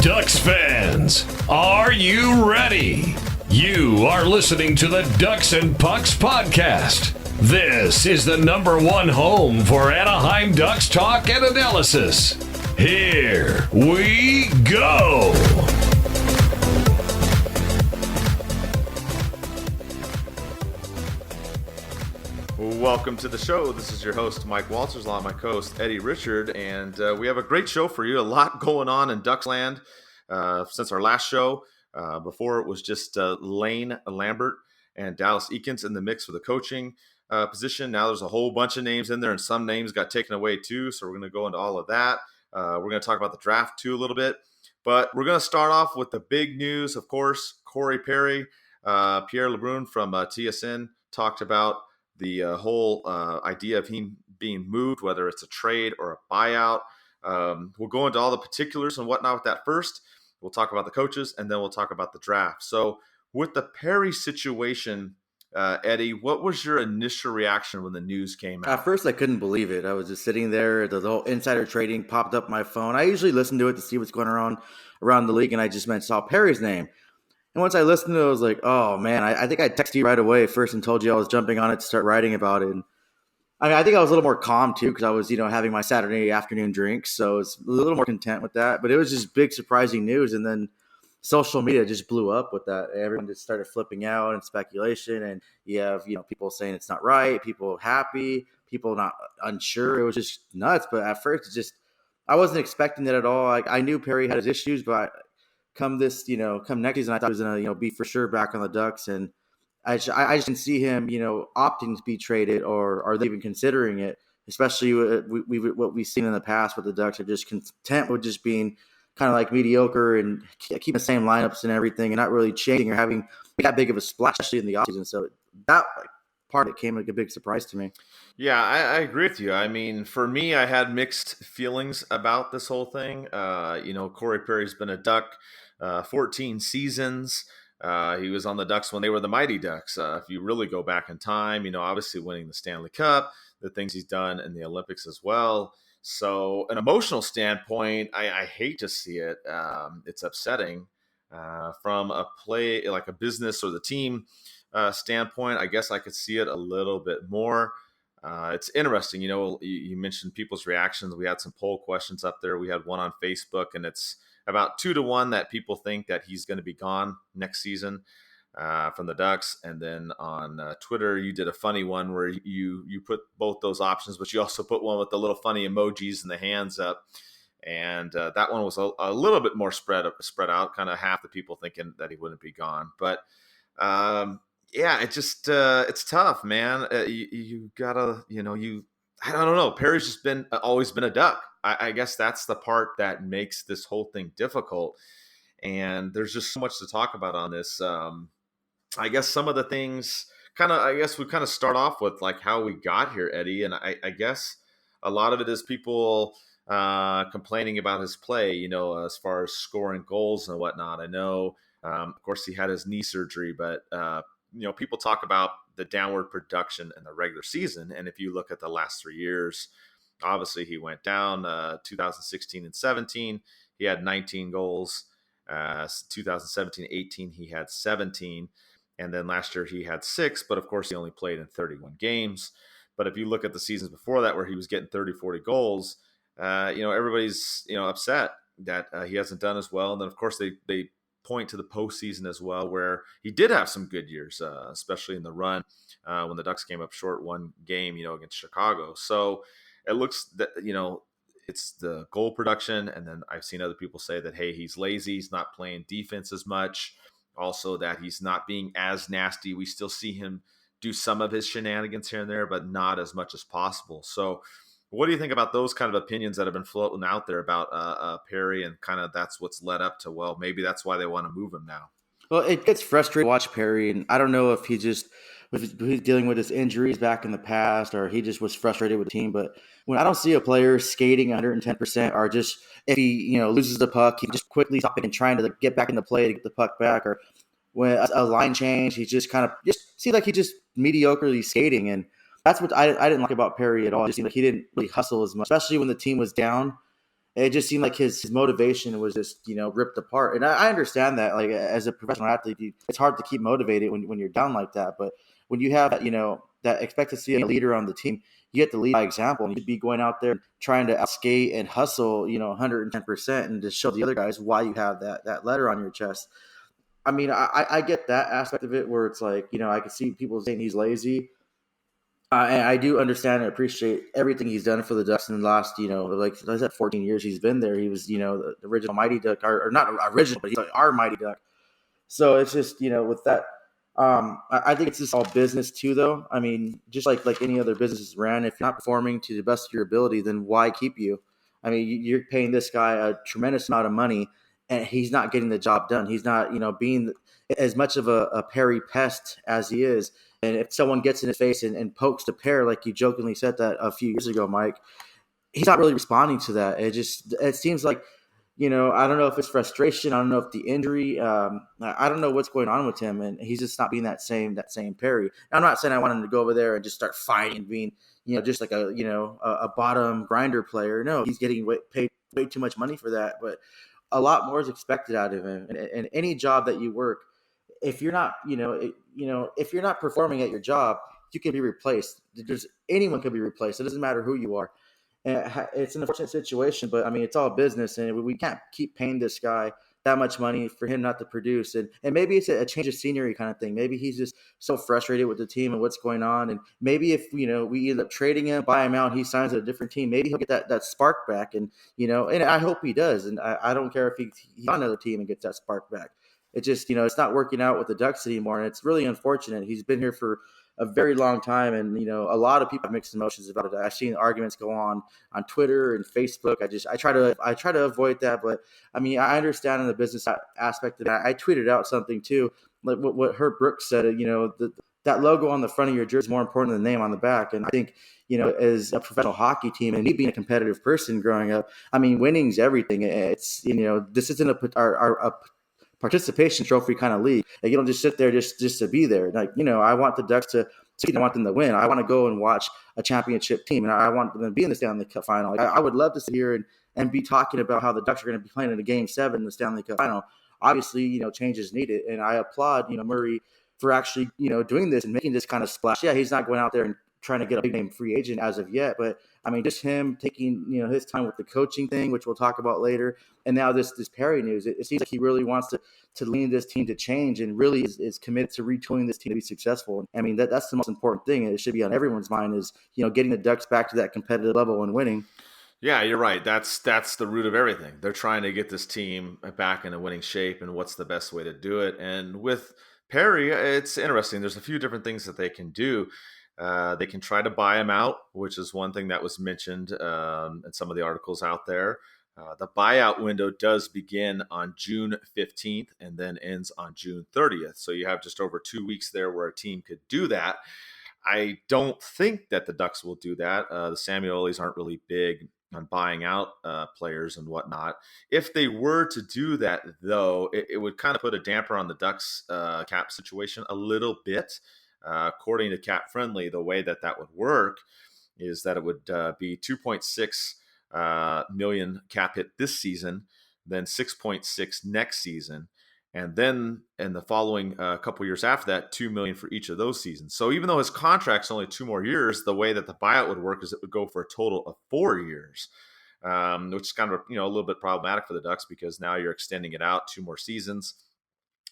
Ducks fans, are you ready? You are listening to the Ducks and Pucks podcast. This is the #1 home for Anaheim Ducks talk and analysis. Here we go. Welcome to the show. This is your host, Mike Walters, along with my co-host, Eddie Richard, and we have a great show for you. A lot going on in Ducksland since our last show. Before it was just Lane Lambert and Dallas Eakins in the mix for the coaching position. Now there's a whole bunch of names in there, and some names got taken away too, so we're going to go into all of that. We're going to talk about the draft too a little bit, but we're going to start off with the big news, of course. Corey Perry, Pierre LeBrun from TSN talked about the whole idea of him being moved, whether it's a trade or a buyout. We'll go into all the particulars and whatnot with that first. We'll talk about the coaches, and then we'll talk about the draft. So with the Perry situation, Eddie, what was your initial reaction when the news came out? At first, I couldn't believe it. I was just sitting there. The whole insider trading popped up my phone. I usually listen to it to see what's going on around the league, and I just saw Perry's name. And once I listened to it, I was like, oh, man, I think I texted you right away first and told you I was jumping on it to start writing about it. And I think I was a little more calm, too, because I was, having my Saturday afternoon drinks. So I was a little more content with that. But it was just big, surprising news. And then social media just blew up with that. Everyone just started flipping out and speculation. And you have, people saying it's not right, people happy, people not unsure. It was just nuts. But at first, I wasn't expecting it at all. I knew Perry had his issues, but come next season, I thought he was going to, be for sure back on the Ducks. And I just didn't see him, opting to be traded or are they even considering it, especially what we've seen in the past with the Ducks are just content with just being kind of like mediocre and keeping the same lineups and everything and not really changing or having that big of a splash, especially in the offseason. So that part of it came like a big surprise to me. Yeah, I agree with you. I mean, for me, I had mixed feelings about this whole thing. Corey Perry's been a Duck 14 seasons. He was on the Ducks when they were the Mighty Ducks. If you really go back in time, obviously winning the Stanley Cup, the things he's done in the Olympics as well. So an emotional standpoint, I hate to see it. It's upsetting from a play, like a business or the team standpoint. I guess I could see it a little bit more. It's interesting. You mentioned people's reactions. We had some poll questions up there. We had one on Facebook, and it's about 2-1 that people think that he's going to be gone next season from the Ducks. And then on Twitter, you did a funny one where you put both those options, but you also put one with the little funny emojis and the hands up. And that one was a little bit more spread out, kind of half the people thinking that he wouldn't be gone. But it's tough, man. You gotta, I don't know. Perry's just always been a Duck. I guess that's the part that makes this whole thing difficult. And there's just so much to talk about on this. I guess some of the things we kind of start off with like how we got here, Eddie. And I guess a lot of it is people complaining about his play, as far as scoring goals and whatnot. I know, of course, he had his knee surgery, but people talk about the downward production in the regular season. And if you look at the last 3 years, obviously he went down 2016 and 17. He had 19 goals. 2017-18, he had 17. And then last year he had 6. But, of course, he only played in 31 games. But if you look at the seasons before that where he was getting 30, 40 goals, everybody's, upset that he hasn't done as well. And then, of course, they point to the postseason as well, where he did have some good years, especially in the run when the Ducks came up short one game, against Chicago. So it looks that, it's the goal production. And then I've seen other people say that, hey, he's lazy. He's not playing defense as much. Also that he's not being as nasty. We still see him do some of his shenanigans here and there, but not as much as possible. So what do you think about those kind of opinions that have been floating out there about Perry, and kind of that's what's led up to, well, maybe that's why they want to move him now? Well, it gets frustrating to watch Perry, and I don't know if he's dealing with his injuries back in the past or he just was frustrated with the team. But when I don't see a player skating 110% or just if he loses the puck, he just quickly stopping and trying to get back into play to get the puck back, or when a line change, he just kind of just seemed like he just mediocrely skating. And that's what I didn't like about Perry at all. It just seemed like he didn't really hustle as much, especially when the team was down. It just seemed like his motivation was just, ripped apart. And I understand that, like, as a professional athlete, it's hard to keep motivated when you're down like that. But when you have, that expect to see a leader on the team, you get to lead by example. And you'd be going out there trying to skate and hustle, 110% and to show the other guys why you have that letter on your chest. I mean, I get that aspect of it where it's like, I can see people saying he's lazy. And I do understand and appreciate everything he's done for the Ducks in the last, like I said, 14 years he's been there. He was, the original Mighty Duck, or not original, but he's like our Mighty Duck. So it's just, with that, I think it's just all business too, though. I mean, just like any other business is ran, if you're not performing to the best of your ability, then why keep you? I mean, you're paying this guy a tremendous amount of money, and he's not getting the job done. He's not, being as much of a Perry pest as he is. And if someone gets in his face and pokes the pear, like you jokingly said that a few years ago, Mike, he's not really responding to that. It seems like, I don't know if it's frustration. I don't know if the injury, I don't know what's going on with him. And he's just not being that same Perry. I'm not saying I want him to go over there and just start fighting and being, just like a bottom grinder player. No, he's getting paid way too much money for that. But a lot more is expected out of him. And any job that you work, if you're not, if you're not performing at your job, you can be replaced. Anyone can be replaced. It doesn't matter who you are. And it's an unfortunate situation, but I mean, it's all business, and we can't keep paying this guy that much money for him not to produce. And maybe it's a change of scenery kind of thing. Maybe he's just so frustrated with the team and what's going on. And maybe if, we end up trading him, buy him out, he signs at a different team, maybe he'll get that spark back. And, and I hope he does. And I don't care if he's on another team and gets that spark back. It just, it's not working out with the Ducks anymore. And it's really unfortunate. He's been here for a very long time. And, a lot of people have mixed emotions about it. I've seen arguments go on Twitter and Facebook. I try to avoid that. But I mean, I understand in the business aspect of that. I tweeted out something too, like what Herb Brooks said, that logo on the front of your jersey is more important than the name on the back. And I think, as a professional hockey team and me being a competitive person growing up, I mean, winning's everything. It's, this isn't a participation trophy kind of league. Like, you don't just sit there just to be there. Like, I want the Ducks to succeed. I want them to win. I want to go and watch a championship team, and I want them to be in the Stanley Cup final. Like, I would love to sit here and be talking about how the Ducks are going to be playing in a Game 7 in the Stanley Cup final. Obviously, change is needed, and I applaud, Murray for actually, doing this and making this kind of splash. Yeah, he's not going out there and trying to get a big name free agent as of yet, but I mean, just him taking, his time with the coaching thing, which we'll talk about later. And now this Perry news, it seems like he really wants to lean this team to change and really is committed to retooling this team to be successful. I mean, that's the most important thing. And it should be on everyone's mind is, getting the Ducks back to that competitive level and winning. Yeah, you're right. That's the root of everything. They're trying to get this team back in a winning shape, and what's the best way to do it. And with Perry, it's interesting. There's a few different things that they can do. They can try to buy him out, which is one thing that was mentioned in some of the articles out there. The buyout window does begin on June 15th and then ends on June 30th. So you have just over 2 weeks there where a team could do that. I don't think that the Ducks will do that. The Samuelis aren't really big on buying out players and whatnot. If they were to do that, though, it would kind of put a damper on the Ducks cap situation a little bit. According to Cap Friendly, the way that would work is that it would be 2.6 million cap hit this season, then 6.6 next season, and then in the following couple years after that, 2 million for each of those seasons. So even though his contract's only 2 more years, the way that the buyout would work is it would go for a total of 4 years, which is kind of a little bit problematic for the Ducks because now you're extending it out 2 more seasons.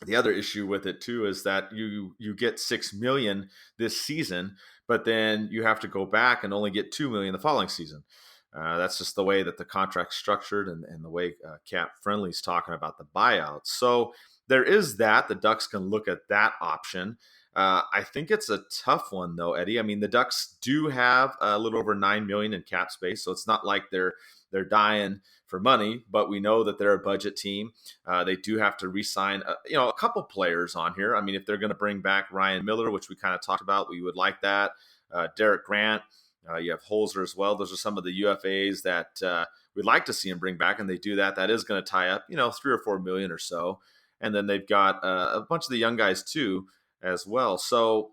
The other issue with it too is that you get 6 million this season, but then you have to go back and only get 2 million the following season. That's just the way that the contract's structured and the way Cap Friendly's talking about the buyouts. So there is that. The Ducks can look at that option. I think it's a tough one though, Eddie. I mean, the Ducks do have a little over 9 million in cap space, so it's not like they're dying for money, but we know that they're a budget team. They do have to re-sign, a couple players on here. I mean, if they're going to bring back Ryan Miller, which we kind of talked about, we would like that. Derek Grant, you have Holzer as well. Those are some of the UFAs that we'd like to see them bring back, and they do that. That is going to tie up, 3 or 4 million or so. And then they've got a bunch of the young guys too as well. So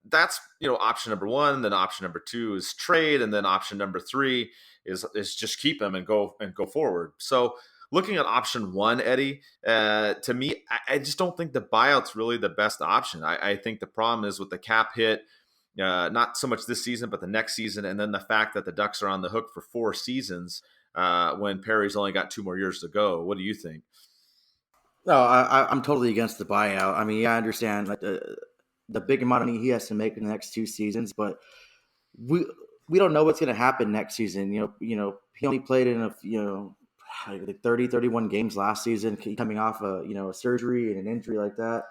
that's, option number one. Then option number two is trade. And then option number three is just keep him and go forward. So looking at option one, Eddie, to me, I just don't think the buyout's really the best option. I think the problem is with the cap hit, not so much this season, but the next season. And then the fact that the Ducks are on the hook for 4 seasons when Perry's only got 2 more years to go. What do you think? No, I'm totally against the buyout. I mean, yeah, I understand like the big amount of money he has to make in the next 2 seasons, but we we don't know what's going to happen next season. He only played in like 30, 31 games last season, coming off a surgery and an injury like that.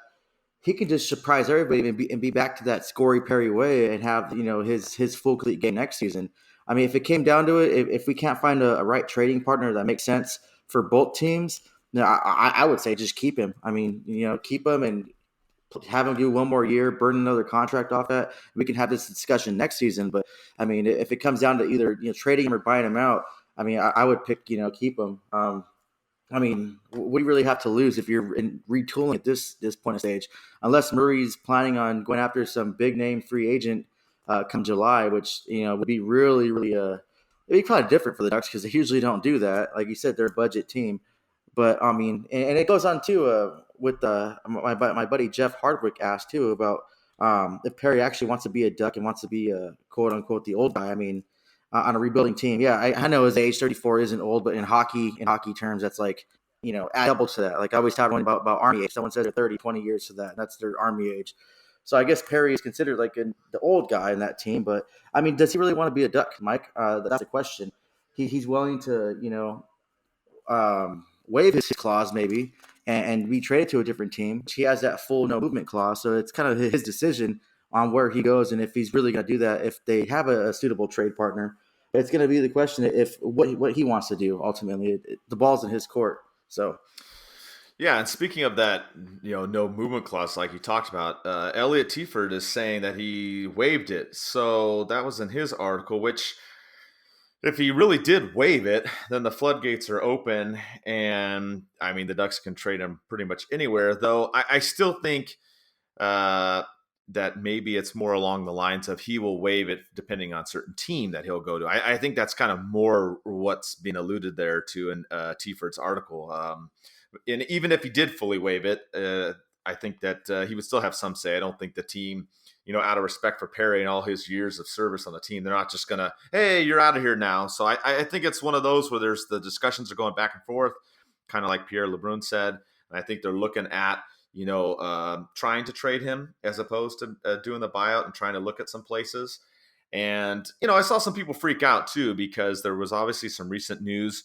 He can just surprise everybody and be back to that Scory Perry way and have his full complete game next season. I mean, if it came down to it, if we can't find a right trading partner that makes sense for both teams, I would say just keep him. I mean, keep him and have him do one more year, burn another contract off that. We can have this discussion next season. But I mean, if it comes down to either trading him or buying him out, I mean, I would pick keep him. I mean, what do you really have to lose if you're retooling at this point of stage? Unless Murray's planning on going after some big name free agent come July, which would be really, really it'd be kind of different for the Ducks because they usually don't do that. Like you said, they're a budget team. But I mean, and it goes on too with my buddy Jeff Hardwick asked too about if Perry actually wants to be a Duck and wants to be a quote unquote the old guy. I mean, on a rebuilding team, yeah, I know his age 34 isn't old, but in hockey terms, that's like add double to that. Like I always talk about Army age. Someone says they're 30, 20 years to that. That's their Army age. So I guess Perry is considered like the old guy in that team. But I mean, does he really want to be a Duck, Mike? That's the question. He's willing to waive his clause maybe and be traded to a different team. He has that full no movement clause, so it's kind of his decision on where he goes and if he's really going to do that. If they have a suitable trade partner, it's going to be the question if what he wants to do ultimately. The ball's in his court. So. Yeah, and speaking of that, no movement clause like you talked about, Elliot Tieford is saying that he waived it. So that was in his article, which if he really did waive it, then the floodgates are open. And I mean, the Ducks can trade him pretty much anywhere, though I still think that maybe it's more along the lines of he will waive it depending on certain team that he'll go to. I think that's kind of more what's being alluded there to in Tieford's article. And even if he did fully waive it, I think that he would still have some say. I don't think the team, out of respect for Perry and all his years of service on the team, they're not just going to, hey, you're out of here now. So I think it's one of those where there's the discussions are going back and forth, kind of like Pierre LeBrun said. And I think they're looking at, trying to trade him as opposed to doing the buyout and trying to look at some places. And, I saw some people freak out too, because there was obviously some recent news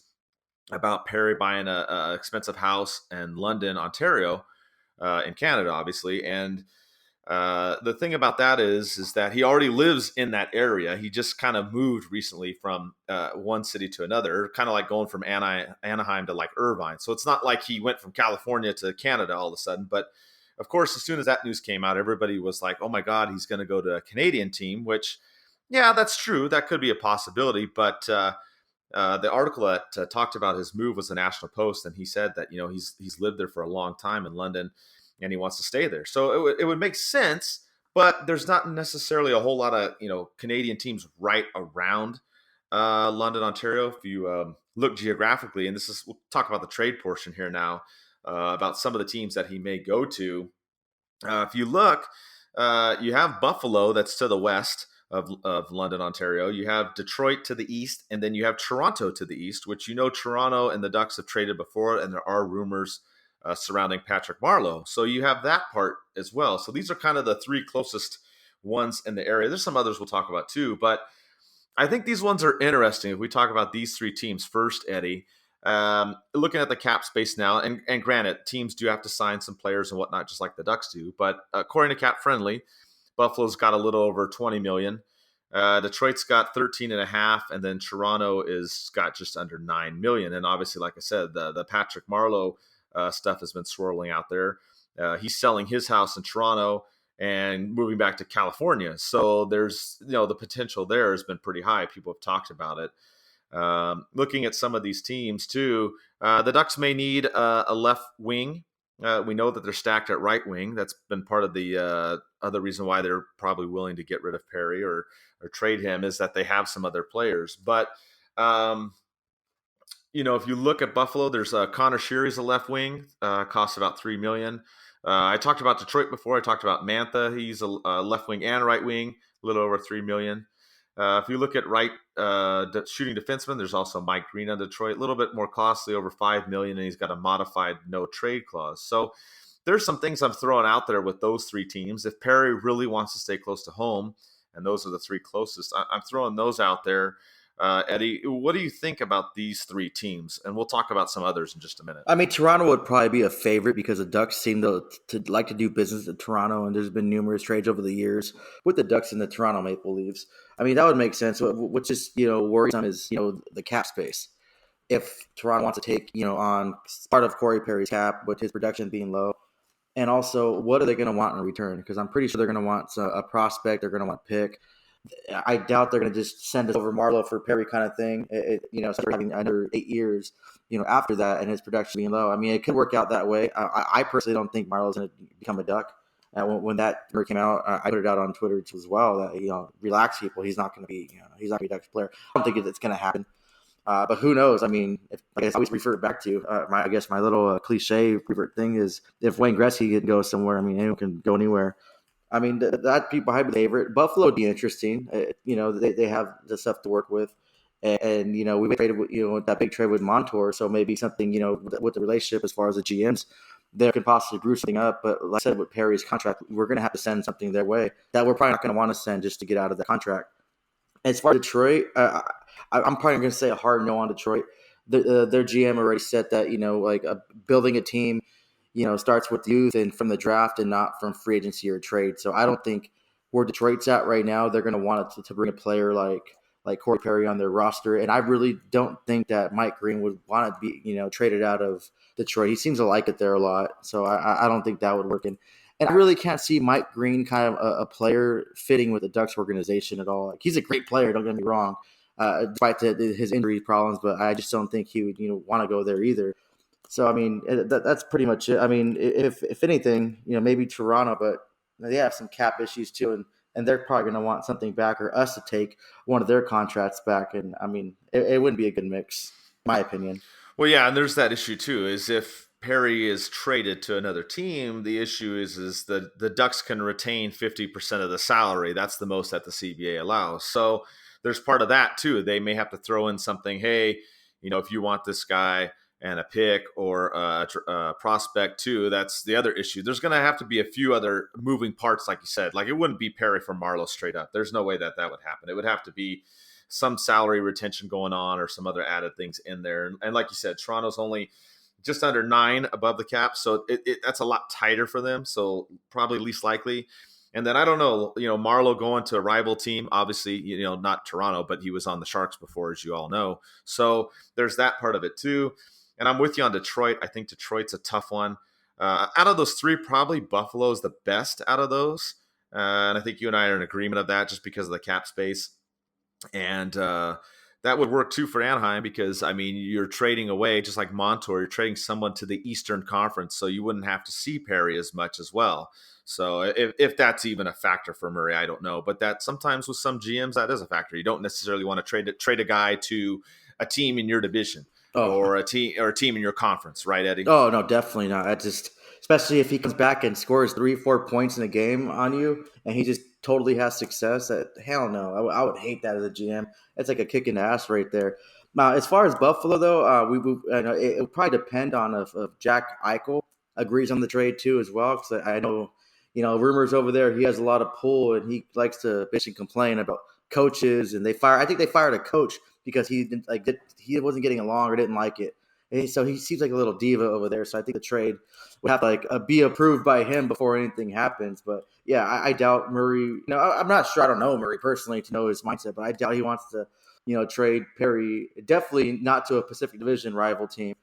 about Perry buying a expensive house in London, Ontario, in Canada, obviously. And the thing about that is that he already lives in that area. He just kind of moved recently from one city to another, kind of like going from Anaheim to like Irvine. So it's not like he went from California to Canada all of a sudden. But of course, as soon as that news came out, everybody was like, oh my God, he's going to go to a Canadian team, which, yeah, that's true. That could be a possibility. But the article that talked about his move was the National Post, and he said that he's lived there for a long time in London, and he wants to stay there. So it would make sense, but there's not necessarily a whole lot of Canadian teams right around London, Ontario. If you look geographically, and we'll talk about the trade portion here now, about some of the teams that he may go to. If you look, you have Buffalo that's to the west of London, Ontario. You have Detroit to the east, and then you have Toronto to the east, which Toronto and the Ducks have traded before, and there are rumors surrounding Patrick Marleau. So you have that part as well. So these are kind of the 3 closest ones in the area. There's some others we'll talk about too, but I think these ones are interesting. If we talk about these 3 teams first, Eddie, looking at the cap space now, and granted, teams do have to sign some players and whatnot, just like the Ducks do, but according to Cap Friendly, Buffalo's got a little over 20 million. Detroit's got 13.5, and then Toronto is got just under 9 million. And obviously, like I said, the Patrick Marleau stuff has been swirling out there. He's selling his house in Toronto and moving back to California. So there's, the potential there has been pretty high. People have talked about it. Looking at some of these teams too, the Ducks may need a left wing. We know that they're stacked at right wing. That's been part of the other reason why they're probably willing to get rid of Perry or trade him, is that they have some other players. But um, if you look at Buffalo, there's Connor Sheary's a left wing, costs about $3 million. I talked about Detroit before. I talked about Mantha. He's a left wing and right wing, a little over $3 million. If you look at right shooting defenseman, there's also Mike Green on Detroit, a little bit more costly, over $5 million, and he's got a modified no trade clause. So there's some things I'm throwing out there with those three teams. If Perry really wants to stay close to home, and those are the three closest, I'm throwing those out there. Eddie, what do you think about these three teams? And we'll talk about some others in just a minute. I mean, Toronto would probably be a favorite because the Ducks seem to like to do business at Toronto, and there's been numerous trades over the years with the Ducks and the Toronto Maple Leafs. I mean, that would make sense. What just worrisome is the cap space. If Toronto wants to take on part of Corey Perry's cap with his production being low, and also what are they going to want in return? Because I'm pretty sure they're going to want a prospect. They're going to want a pick. I doubt they're going to just send us over Marlowe for Perry kind of thing. Start having under 8 years, after that, and his production being low. I mean, it could work out that way. I personally don't think Marlowe's going to become a Duck. When that rumor came out, I put it out on Twitter as well that relax, people. He's not going to be he's not going to be a Ducks player. I don't think it's going to happen. But who knows? I mean, I guess I always refer back to my little cliche revert thing is if Wayne Gretzky can go somewhere, I mean, anyone can go anywhere. I mean, that people hype favorite. Buffalo would be interesting. They have the stuff to work with, and we traded that big trade with Montour, so maybe something with the relationship as far as the GMs, they could possibly brew something up. But like I said, with Perry's contract, we're going to have to send something their way that we're probably not going to want to send just to get out of the contract. As far as Detroit, I'm probably going to say a hard no on Detroit. Their GM already said that building a team starts with youth and from the draft and not from free agency or trade. So I don't think where Detroit's at right now, they're going to want to bring a player like Corey Perry on their roster. And I really don't think that Mike Green would want to be, traded out of Detroit. He seems to like it there a lot. So I don't think that would work. And I really can't see Mike Green kind of a player fitting with the Ducks organization at all. Like, he's a great player, don't get me wrong, despite his injury problems, but I just don't think he would, want to go there either. So, I mean, that's pretty much it. I mean, if anything, maybe Toronto, but they have some cap issues too, and they're probably going to want something back or us to take one of their contracts back. And, I mean, it wouldn't be a good mix, in my opinion. Well, yeah, and there's that issue too, is if Perry is traded to another team, the issue is that the Ducks can retain 50% of the salary. That's the most that the CBA allows. So there's part of that too. They may have to throw in something, hey, if you want this guy – and a pick or a prospect too. That's the other issue. There's going to have to be a few other moving parts, like you said. Like, it wouldn't be Perry for Marlowe straight up. There's no way that would happen. It would have to be some salary retention going on or some other added things in there. And like you said, Toronto's only just under 9 above the cap, so that's a lot tighter for them. So probably least likely. And then I don't know, Marlowe going to a rival team, obviously, not Toronto, but he was on the Sharks before, as you all know. So there's that part of it too. And I'm with you on Detroit. I think Detroit's a tough one. Out of those three, probably Buffalo is the best out of those. And I think you and I are in agreement of that just because of the cap space. And that would work too for Anaheim because, I mean, you're trading away, just like Montour, you're trading someone to the Eastern Conference, so you wouldn't have to see Perry as much as well. So if that's even a factor for Murray, I don't know. But that sometimes with some GMs, that is a factor. You don't necessarily want to trade a guy to a team in your division. Or a team in your conference, right, Eddie? Oh, no, definitely not. Especially if he comes back and scores 3-4 points in a game on you, and he just totally has success. Hell no, I would hate that as a GM. It's like a kick in the ass right there. Now, as far as Buffalo though, it would probably depend on if Jack Eichel agrees on the trade too as well. Because I know, rumors over there, he has a lot of pull, and he likes to basically complain about coaches, and I think they fired a coach because he wasn't getting along or didn't like it. And so he seems like a little diva over there. So I think the trade would have to be approved by him before anything happens. But yeah, I doubt Murray. I'm not sure. I don't know Murray personally to know his mindset, but I doubt he wants to, trade Perry. Definitely not to a Pacific Division rival team,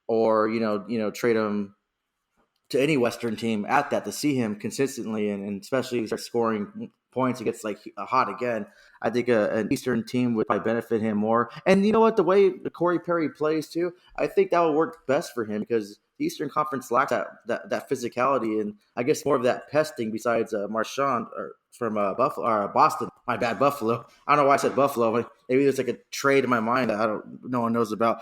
or trade him to any Western team at that to see him consistently and especially if he starts scoring points, it gets hot again. I think an Eastern team would probably benefit him more. And you know what? The way Corey Perry plays too, I think that would work best for him because the Eastern Conference lacks that physicality, and I guess more of that pesting besides Marchand from Buffalo or Boston. My bad, Buffalo. I don't know why I said Buffalo. But maybe there's like a trade in my mind that no one knows about.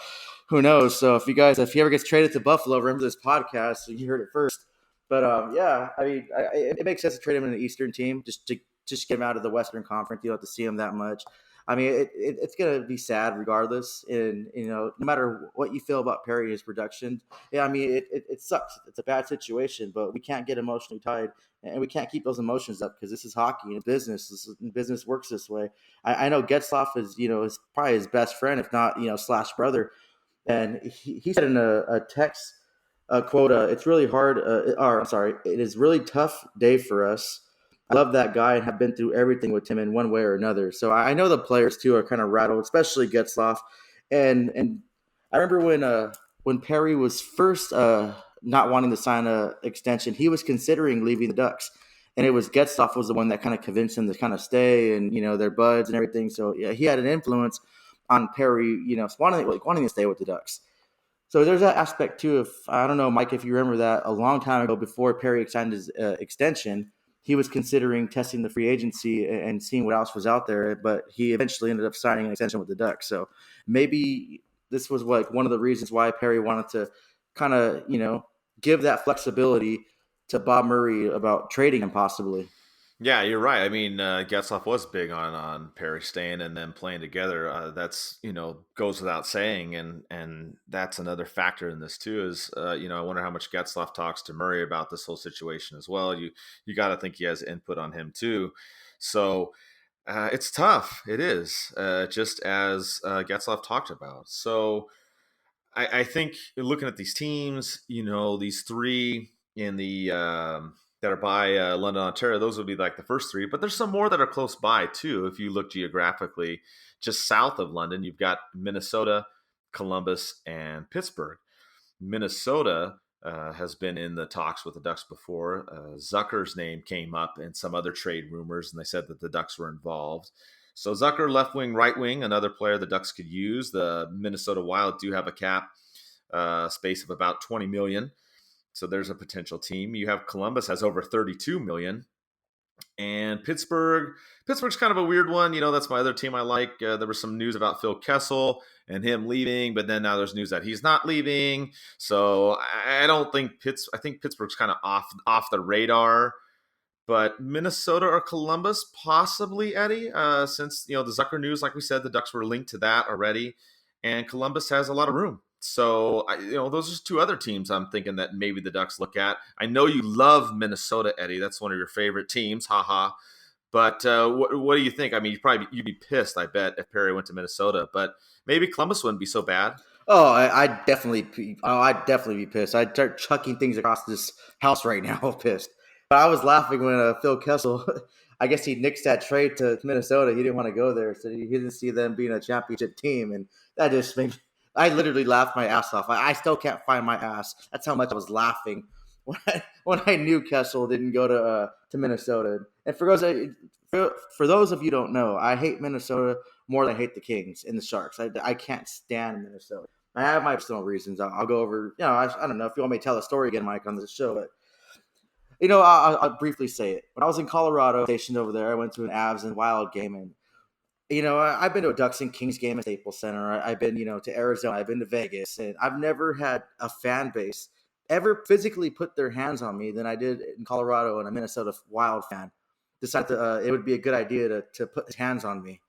Who knows? So if he ever gets traded to Buffalo, remember this podcast. So you heard it first. But yeah, I mean, it makes sense to trade him in an Eastern team just to get him out of the Western Conference. You don't have to see him that much. I mean, it's going to be sad regardless. And, no matter what you feel about Perry and his production, yeah, I mean, it sucks. It's a bad situation, but we can't get emotionally tied and we can't keep those emotions up because this is hockey and business works this way. I know Getzlaf is probably his best friend, if not, slash brother. And he said in a text, quote, it's really hard. It is really tough day for us. I love that guy and have been through everything with him in one way or another. So I know the players too are kind of rattled, especially Getzlaf. And I remember when Perry was first not wanting to sign an extension, he was considering leaving the Ducks. And it was Getzlaf was the one that kind of convinced him to kind of stay and, they're buds and everything. So yeah, he had an influence on Perry, wanting to stay with the Ducks. So there's that aspect too. If I don't know, Mike, if you remember that a long time ago before Perry signed his extension, he was considering testing the free agency and seeing what else was out there, but he eventually ended up signing an extension with the Ducks. So maybe this was one of the reasons why Perry wanted to kind of, give that flexibility to Bob Murray about trading him possibly. Yeah, you're right. I mean, Getzlaf was big on Perry staying and them playing together. That's goes without saying, and that's another factor in this too. Is I wonder how much Getzlaf talks to Murray about this whole situation as well. You got to think he has input on him too. So it's tough. It is just as Getzlaf talked about. So I think looking at these teams, these three in the that are by London, Ontario, those would be like the first three. But there's some more that are close by too. If you look geographically, just south of London, you've got Minnesota, Columbus, and Pittsburgh. Minnesota has been in the talks with the Ducks before. Zucker's name came up in some other trade rumors, and they said that the Ducks were involved. So Zucker, left wing, right wing, another player the Ducks could use. The Minnesota Wild do have a cap space of about $20 million. So there's a potential team. You have Columbus has over $32 million. And Pittsburgh's kind of a weird one. That's my other team I like. There was some news about Phil Kessel and him leaving, but then now there's news that he's not leaving. So I don't think I think Pittsburgh's kind of off the radar. But Minnesota or Columbus, possibly, Eddie, since, the Zucker news, like we said, the Ducks were linked to that already. And Columbus has a lot of room. So, those are two other teams I'm thinking that maybe the Ducks look at. I know you love Minnesota, Eddie. That's one of your favorite teams. Haha. But what do you think? I mean, you'd be pissed, I bet, if Perry went to Minnesota. But maybe Columbus wouldn't be so bad. Oh, I'd definitely be pissed. I'd start chucking things across this house right now, pissed. But I was laughing when Phil Kessel, I guess he nixed that trade to Minnesota. He didn't want to go there, so he didn't see them being a championship team, and that just made I literally laughed my ass off. I still can't find my ass. That's how much I was laughing when I knew Kessel didn't go to Minnesota. And for those of you who don't know, I hate Minnesota more than I hate the Kings and the Sharks. I can't stand Minnesota. I have my personal reasons. I'll go over. I don't know if you want me to tell a story again, Mike, on this show, but. I'll briefly say it. When I was in Colorado, stationed over there, I went to an Avs and Wild game, and I've been to a Ducks and Kings game at Staples Center. I've been, to Arizona. I've been to Vegas, and I've never had a fan base ever physically put their hands on me than I did in Colorado, and a Minnesota Wild fan decided it would be a good idea to put his hands on me.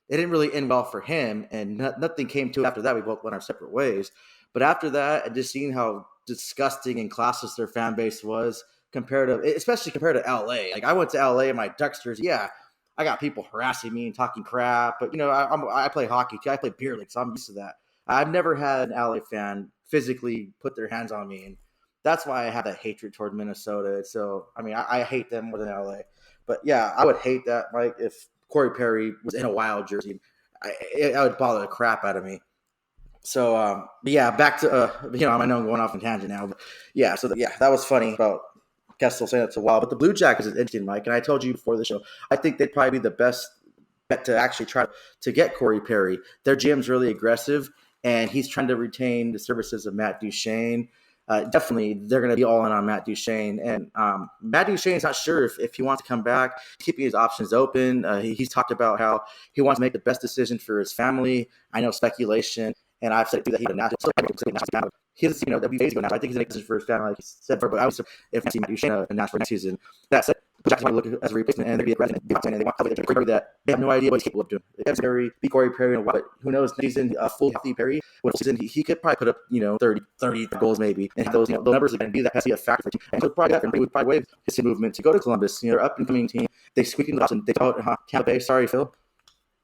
It didn't really end well for him, and nothing came to it after that. We both went our separate ways. But after that, and just seeing how disgusting and classless their fan base was, especially compared to LA. Like I went to LA in my Ducks jersey. Yeah, I got people harassing me and talking crap, but I play hockey too. I play beer league, so I'm used to that. I've never had an LA fan physically put their hands on me, and that's why I have that hatred toward Minnesota. So I mean, I hate them more than LA. But yeah, I would hate that, Mike, if Corey Perry was in a Wild jersey. I would bother the crap out of me. So but yeah, back to I know I'm going off on tangent now, but yeah. So that was funny about Kessel saying it's a while, but the Blue Jackets is interesting, Mike. And I told you before the show, I think they'd probably be the best bet to actually try to get Corey Perry. Their GM's really aggressive, and he's trying to retain the services of Matt Duchene. definitely they're going to be all in on Matt Duchene. And Matt Duchene is not sure if he wants to come back, keeping his options open. He's talked about how he wants to make the best decision for his family. I know speculation, and I've said too that he doesn't, that'd be days ago now. I think he's going to make a decision for his family, like he said. But I was if I see Matt Duchene in Nashville next season. That said, the Jackets want to look as a replacement, and they're going to be aggressive, and they want to that they have no idea what he's capable of doing. They have Perry, be Corey Perry, and what? Who knows? Next season, full healthy Perry. What season he could probably put up 30 goals maybe, and those those numbers are going to be that has to be a factor for him. And so probably that, and he would probably waive his movement to go to Columbus. They're up and coming team. They squeak in the house and they go out Tampa Bay. Sorry, Phil.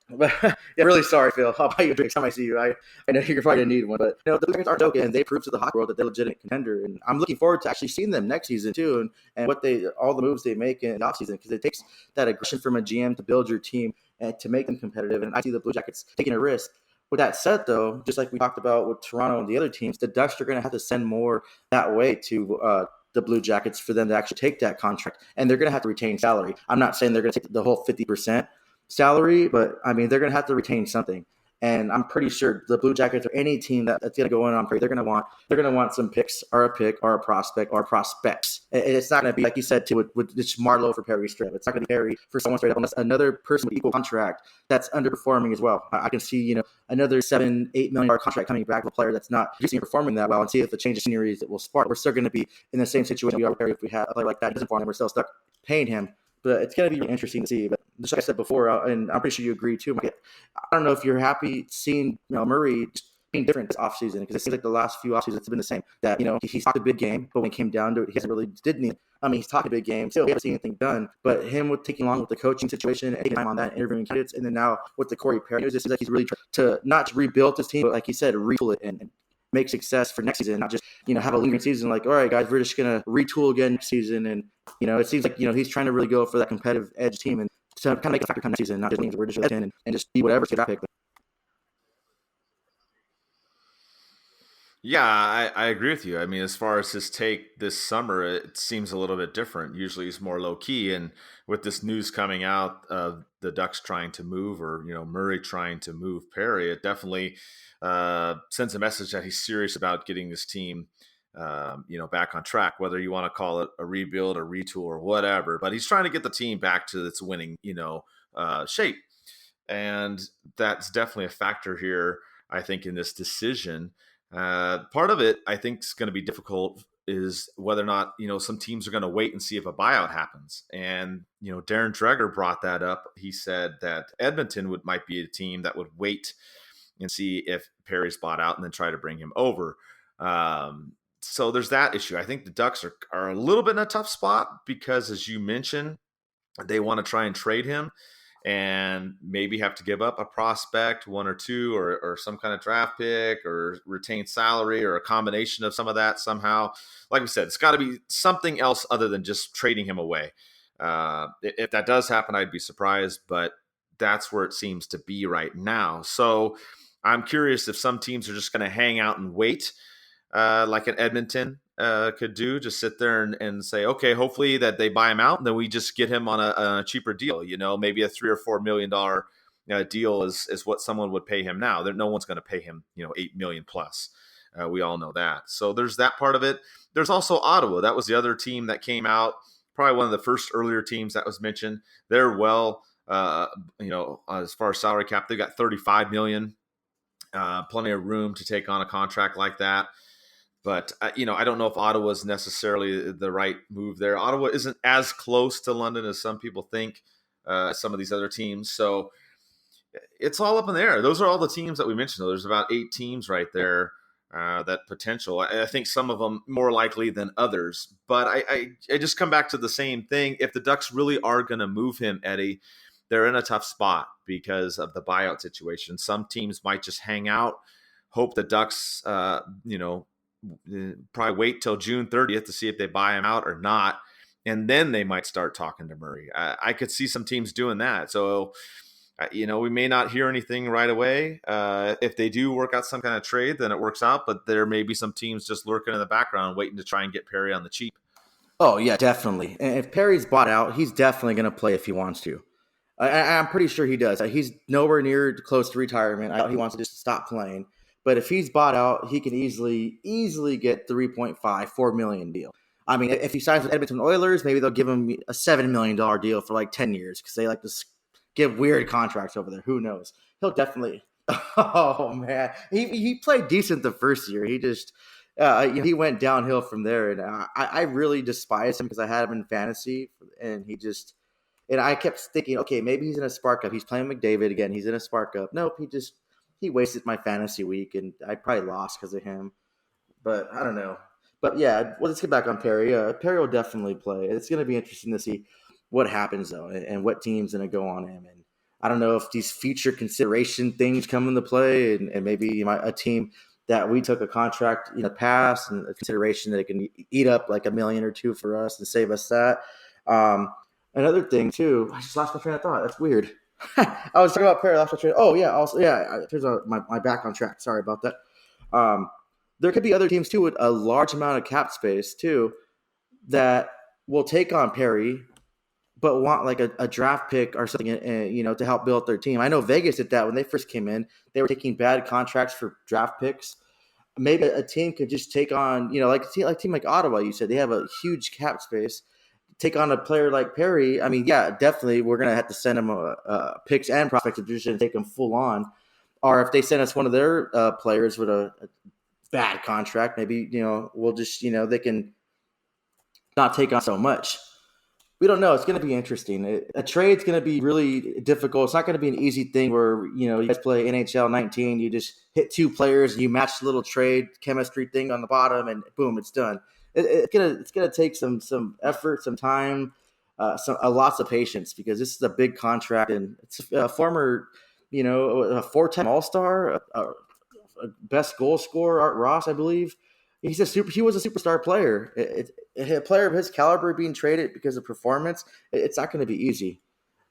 Yeah, really sorry, Phil. I'll buy you a drink time I see you. I know you're probably gonna need one, but the Blue Jackets aren't joking, and they proved to the hockey world that they're a legitimate contender. And I'm looking forward to actually seeing them next season too, and what all the moves they make in the offseason, because it takes that aggression from a GM to build your team and to make them competitive. And I see the Blue Jackets taking a risk. With that said, though, just like we talked about with Toronto and the other teams, the Ducks are going to have to send more that way to the Blue Jackets for them to actually take that contract, and they're going to have to retain salary. I'm not saying they're going to take the whole 50% salary, but I mean they're going to have to retain something. And I'm pretty sure the Blue Jackets or any team that's going to go in on Perry, they're going to want some picks or a pick or a prospect or prospects. It's not going to be like you said too with it's Marlowe for Perry straight up. It's not going to be Perry for someone straight up unless another person with equal contract that's underperforming as well. I can see another $7-8 million contract coming back with a player that's not producing and performing that well, and see if the change of scenery that will spark. We're still going to be in the same situation we are with Perry if we have a player like that doesn't perform and we're still stuck paying him. But it's going to be really interesting to see. But just like I said before, and I'm pretty sure you agree too, Mike, I don't know if you're happy seeing Murray being different this offseason, because it seems like the last few offseasons it's been the same. That he's talked a big game, but when it came down to it, he hasn't really did anything. I mean, he's talked a big game, still he hasn't seen anything done. But him with taking along with the coaching situation and taking time on that, interviewing candidates, and then now with the Corey Perry news, it seems like he's really trying to not rebuild his team, but like he said, retool it and make success for next season, not just have a lingering season like, all right guys, we're just gonna retool again next season. And it seems like he's trying to really go for that competitive edge team and to kind of make a factor come next season, not just means we're just in and just be whatever to that pick. Yeah, I agree with you. I mean, as far as his take this summer, it seems a little bit different. Usually he's more low key, and with this news coming out of the Ducks trying to move, or Murray trying to move Perry, it definitely sends a message that he's serious about getting this team back on track, whether you want to call it a rebuild, a retool, or whatever. But he's trying to get the team back to its winning shape, and that's definitely a factor here, I think, in this decision. Part of it, I think, is going to be difficult is whether or not, some teams are going to wait and see if a buyout happens. And, Darren Dreger brought that up. He said that Edmonton might be a team that would wait and see if Perry's bought out and then try to bring him over. So there's that issue. I think the Ducks are a little bit in a tough spot because, as you mentioned, they want to try and trade him and maybe have to give up a prospect, one or two, or some kind of draft pick, or retain salary, or a combination of some of that somehow. Like we said, it's got to be something else other than just trading him away. If that does happen, I'd be surprised, but that's where it seems to be right now. So I'm curious if some teams are just going to hang out and wait, like an Edmonton could do, just sit there and say, okay, hopefully that they buy him out, and then we just get him on a cheaper deal. Maybe a $3 or $4 million deal is what someone would pay him now. No one's going to pay him, $8 million plus. We all know that. So there's that part of it. There's also Ottawa. That was the other team that came out, probably one of the first earlier teams that was mentioned. They're as far as salary cap, they got $35 million, plenty of room to take on a contract like that. But, I don't know if Ottawa is necessarily the right move there. Ottawa isn't as close to London as some people think, some of these other teams. So it's all up in the air. Those are all the teams that we mentioned, though. There's about 8 teams right there, that potential. I think some of them more likely than others. But I just come back to the same thing. If the Ducks really are going to move him, Eddie, they're in a tough spot because of the buyout situation. Some teams might just hang out, hope the Ducks, probably wait till June 30th to see if they buy him out or not, and then they might start talking to Murray. I could see some teams doing that. So, we may not hear anything right away. If they do work out some kind of trade, then it works out. But there may be some teams just lurking in the background, waiting to try and get Perry on the cheap. Oh, yeah, definitely. And if Perry's bought out, he's definitely going to play if he wants to. I'm pretty sure he does. He's nowhere near close to retirement. He wants to just stop playing. But if he's bought out, he can easily get 3.5, $4 million deal. I mean, if he signs with Edmonton Oilers, maybe they'll give him a $7 million deal for like 10 years because they like to give weird contracts over there. Who knows? He'll definitely. Oh man, he played decent the first year. He just he went downhill from there, and I really despise him because I had him in fantasy, and I kept thinking, okay, maybe he's in a spark up. He's playing McDavid again. He's in a spark up. Nope, he wasted my fantasy week, and I probably lost because of him. But I don't know. But yeah, well, let's get back on Perry. Perry will definitely play. It's going to be interesting to see what happens though, and what team's going to go on him. And I don't know if these future consideration things come into play, and maybe a team that we took a contract in the past and a consideration that it can eat up like $1 million or $2 million for us and save us that. Another thing too, I just lost my train of thought. That's weird. I was talking about Perry. Lost my train. Oh yeah, also yeah. Turns out my back on track. Sorry about that. There could be other teams too with a large amount of cap space too that will take on Perry, but want like a draft pick or something, to help build their team. I know Vegas did that when they first came in. They were taking bad contracts for draft picks. Maybe a team could just take on, like a team like Ottawa. You said they have a huge cap space. Take on a player like Perry. I mean, yeah, definitely we're gonna have to send them picks and prospects position and take them full on. Or if they send us one of their players with a bad contract, maybe we'll just they can not take on so much. We don't know. It's going to be interesting. A trade's going to be really difficult. It's not going to be an easy thing where you guys play NHL 19. You just hit 2 players, and you match the little trade chemistry thing on the bottom, and boom, it's done. It's gonna take some effort, some time, lots of patience because this is a big contract, and it's a former a 4-time All-Star, a best goal scorer, Art Ross, I believe. He was a superstar player. A player of his caliber being traded because of performance, it's not going to be easy.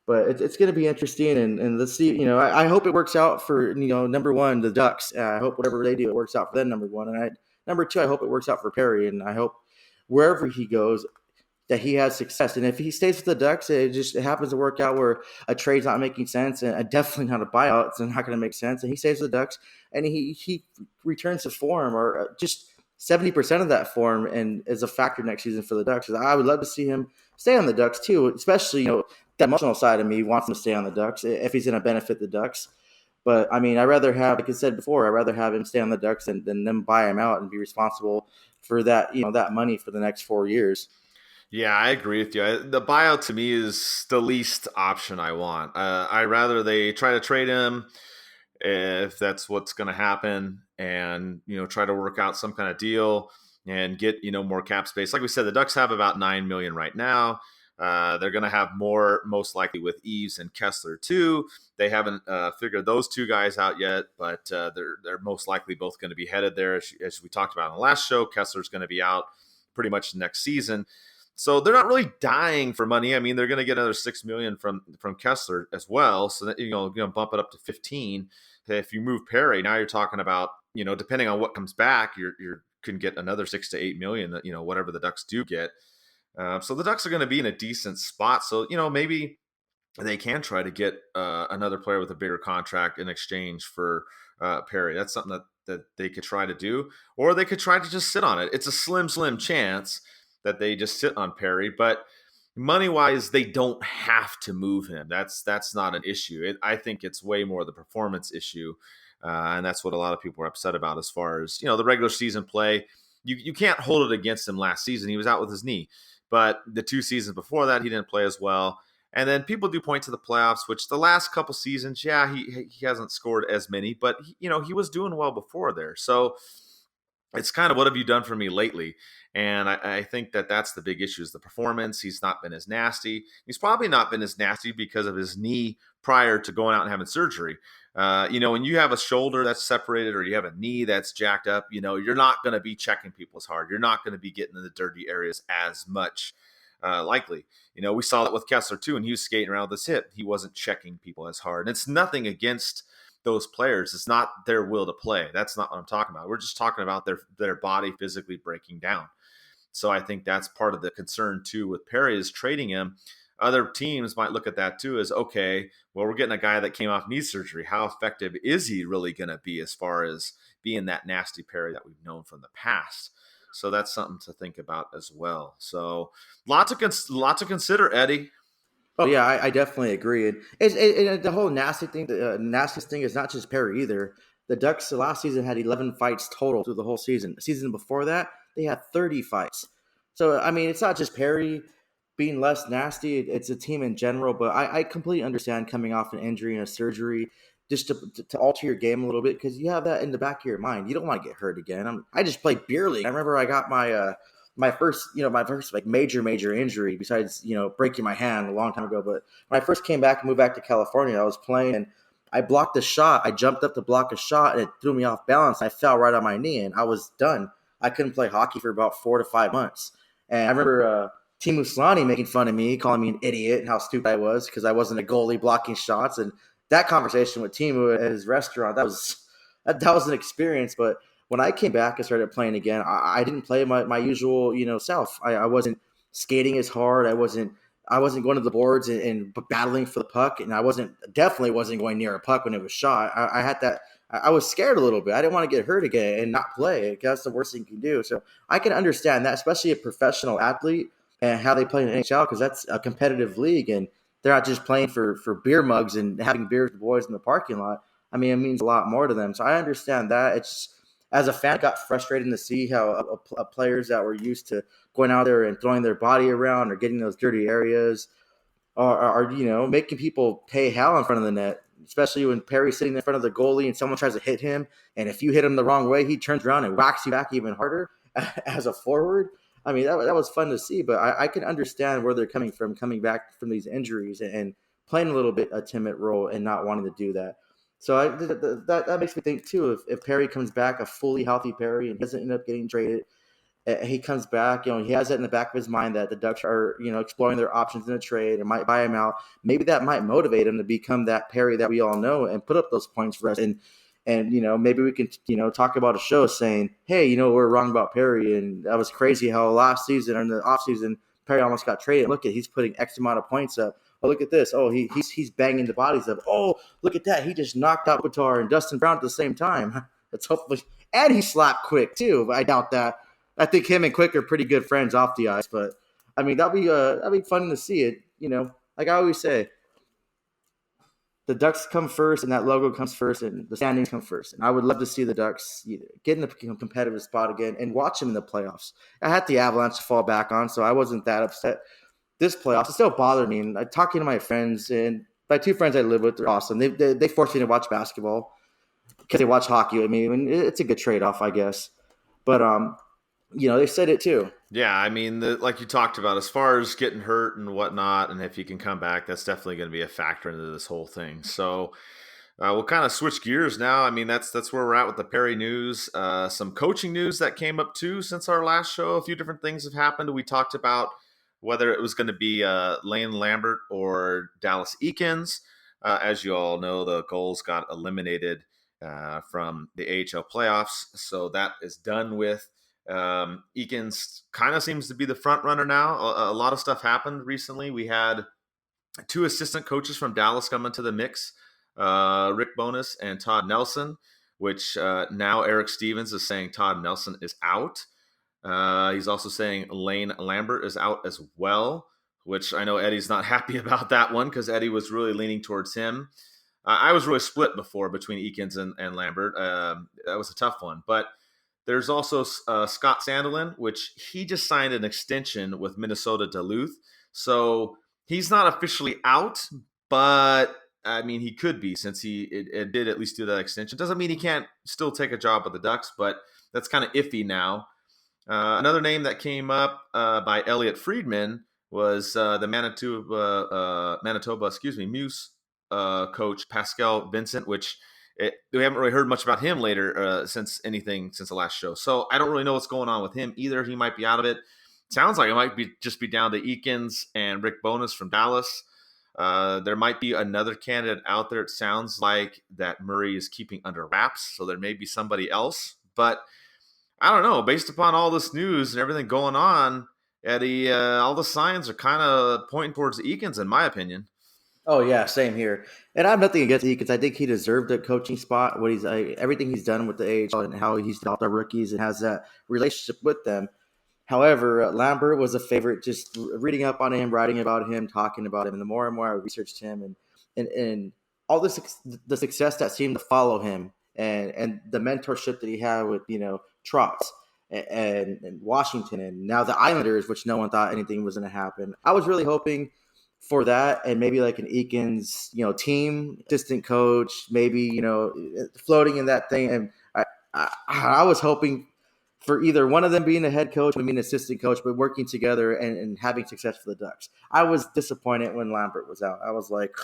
But it's going to be interesting, and let's see. I hope it works out for number one, the Ducks. I hope whatever they do, it works out for them. Number one, and number two, I hope it works out for Perry, and I hope wherever he goes that he has success. And if he stays with the Ducks, it happens to work out where a trade's not making sense, and definitely not a buyout. It's not going to make sense. And he stays with the Ducks, and he returns to form or just 70% of that form and is a factor next season for the Ducks. I would love to see him stay on the Ducks too, especially, the emotional side of me wants him to stay on the Ducks if he's going to benefit the Ducks. But I mean, I'd rather have, like I said before, I'd rather have him stay on the Ducks than them buy him out and be responsible for that, that money for the next 4 years. Yeah, I agree with you. The buyout to me is the least option I want. I'd rather they try to trade him if that's what's going to happen, and try to work out some kind of deal and get more cap space. Like we said, the Ducks have about $9 million right now. They're going to have more, most likely, with Eves and Kessler too. They haven't figured those 2 guys out yet, but they're most likely both going to be headed there. As we talked about in the last show, Kessler's going to be out pretty much next season. So they're not really dying for money. I mean, they're going to get another $6 million from Kessler as well. So that bump it up to 15. If you move Perry, now you're talking about depending on what comes back, you can get another $6 to $8 million. Whatever the Ducks do get. So the Ducks are going to be in a decent spot. So maybe they can try to get another player with a bigger contract in exchange for Perry. That's something that they could try to do, or they could try to just sit on it. It's a slim chance that they just sit on Perry, but money-wise, they don't have to move him. That's not an issue. I think it's way more the performance issue, and that's what a lot of people are upset about as far as the regular season play. You can't hold it against him last season. He was out with his knee, but the 2 seasons before that, he didn't play as well. And then people do point to the playoffs, which the last couple seasons, he hasn't scored as many, but he was doing well before there. So it's kind of, what have you done for me lately? And I think that's the big issue, is the performance. He's not been as nasty. He's probably not been as nasty because of his knee prior to going out and having surgery. When you have a shoulder that's separated or you have a knee that's jacked up, you're not going to be checking people as hard. You're not going to be getting in the dirty areas as much, likely. We saw that with Kessler too, and he was skating around with his hip. He wasn't checking people as hard. And it's nothing against those players. It's not their will to play. That's not what I'm talking about. We're just talking about their body physically breaking down. So I think that's part of the concern too with Perry, is trading him. Other teams might look at that too as, okay, well, we're getting a guy that came off knee surgery. How effective is he really going to be as far as being that nasty Perry that we've known from the past. So that's something to think about as well. So lots to consider, Eddie. Oh yeah, I definitely agree. And the whole nasty thing, the nastiest thing is not just Perry either. The Ducks last season had 11 fights total through the whole season. The season before that, they had 30 fights. So I mean, it's not just Perry being less nasty; it's a team in general. But I completely understand coming off an injury and a surgery, just to alter your game a little bit because you have that in the back of your mind. You don't want to get hurt again. I just played beer league. I remember I got my first like major injury besides, breaking my hand a long time ago. But when I first came back and moved back to California, I was playing and I blocked a shot. I jumped up to block a shot and it threw me off balance. I fell right on my knee and I was done. I couldn't play hockey for about 4 to 5 months. And I remember Teemu Slani making fun of me, calling me an idiot and how stupid I was because I wasn't a goalie blocking shots. And that conversation with Teemu at his restaurant, that was an experience. But when I came back and started playing again, I didn't play my usual, self. I wasn't skating as hard. I wasn't going to the boards and battling for the puck, and I definitely wasn't going near a puck when it was shot. I had that. I was scared a little bit. I didn't want to get hurt again and not play. That's the worst thing you can do. So I can understand that, especially a professional athlete and how they play in the NHL because that's a competitive league and they're not just playing for beer mugs and having beers with the boys in the parking lot. I mean, it means a lot more to them. So I understand that. It's as a fan, it got frustrating to see how players that were used to going out there and throwing their body around or getting those dirty areas are making people pay hell in front of the net, especially when Perry's sitting in front of the goalie and someone tries to hit him. And if you hit him the wrong way, he turns around and whacks you back even harder as a forward. I mean, that was fun to see, but I can understand where they're coming back from these injuries and playing a little bit a timid role and not wanting to do that. So that makes me think, too, if Perry comes back, a fully healthy Perry, and doesn't end up getting traded, he comes back, he has that in the back of his mind that the Ducks are, exploring their options in a trade and might buy him out. Maybe that might motivate him to become that Perry that we all know and put up those points for us. And maybe we can, talk about a show saying, hey, we're wrong about Perry. And that was crazy how last season or in the offseason, Perry almost got traded. Look he's putting X amount of points up. Oh, look at this. Oh, he's banging the bodies up. Oh, look at that. He just knocked out Qatar and Dustin Brown at the same time. That's hopefully, and he slapped Quick too. But I doubt that. I think him and Quick are pretty good friends off the ice. But I mean, that'd be fun to see it. Like I always say, the Ducks come first, and that logo comes first, and the standings come first. And I would love to see the Ducks get in a competitive spot again and watch them in the playoffs. I had the Avalanche to fall back on, so I wasn't that upset. This playoffs, it still bothered me. And talking to my friends, and my 2 friends I live with, they're awesome. They force me to watch basketball because they watch hockey with me. And it's a good trade-off, I guess. But, they said it too. Yeah, I mean, like you talked about, as far as getting hurt and whatnot, and if you can come back, that's definitely going to be a factor into this whole thing. So we'll kind of switch gears now. I mean, that's where we're at with the Perry news. Some coaching news that came up too since our last show. A few different things have happened. We talked about whether it was going to be Lane Lambert or Dallas Eakins. As you all know, the Gulls got eliminated from the AHL playoffs, so that is done with. Eakins kind of seems to be the front runner now. A lot of stuff happened recently. We had 2 assistant coaches from Dallas come into the mix, Rick Bowness and Todd Nelson, which now Eric Stevens is saying Todd Nelson is out. He's also saying Lane Lambert is out as well, which I know Eddie's not happy about that one because Eddie was really leaning towards him. I was really split before between Eakins and Lambert. That was a tough one. But there's also Scott Sandelin, which he just signed an extension with Minnesota Duluth. So he's not officially out, but I mean, he could be since he did at least do that extension. Doesn't mean he can't still take a job with the Ducks, but that's kind of iffy now. Another name that came up by Elliot Friedman was the Manitoba Moose coach Pascal Vincent, which we haven't really heard much about him since the last show. So I don't really know what's going on with him either. He might be out of it. Sounds like it might just be down to Eakins and Rick Bowness from Dallas. There might be another candidate out there. It sounds like that Murray is keeping under wraps, so there may be somebody else. But I don't know. Based upon all this news and everything going on, Eddie, all the signs are kind of pointing towards Eakins, in my opinion. Oh yeah, same here. And I have nothing against Eakins. I think he deserved a coaching spot. What he's everything he's done with the AHL and how he's developed our rookies and has that relationship with them. However, Lambert was a favorite. Just reading up on him, writing about him, talking about him, and the more and more I researched him, and all the success that seemed to follow him, and the mentorship that he had with Trotz and Washington, and now the Islanders, which no one thought anything was going to happen. I was really hoping for that, and maybe like an Eakins, team assistant coach, maybe floating in that thing, and I was hoping for either one of them being a head coach, maybe an assistant coach, but working together and having success for the Ducks. I was disappointed when Lambert was out. I was like,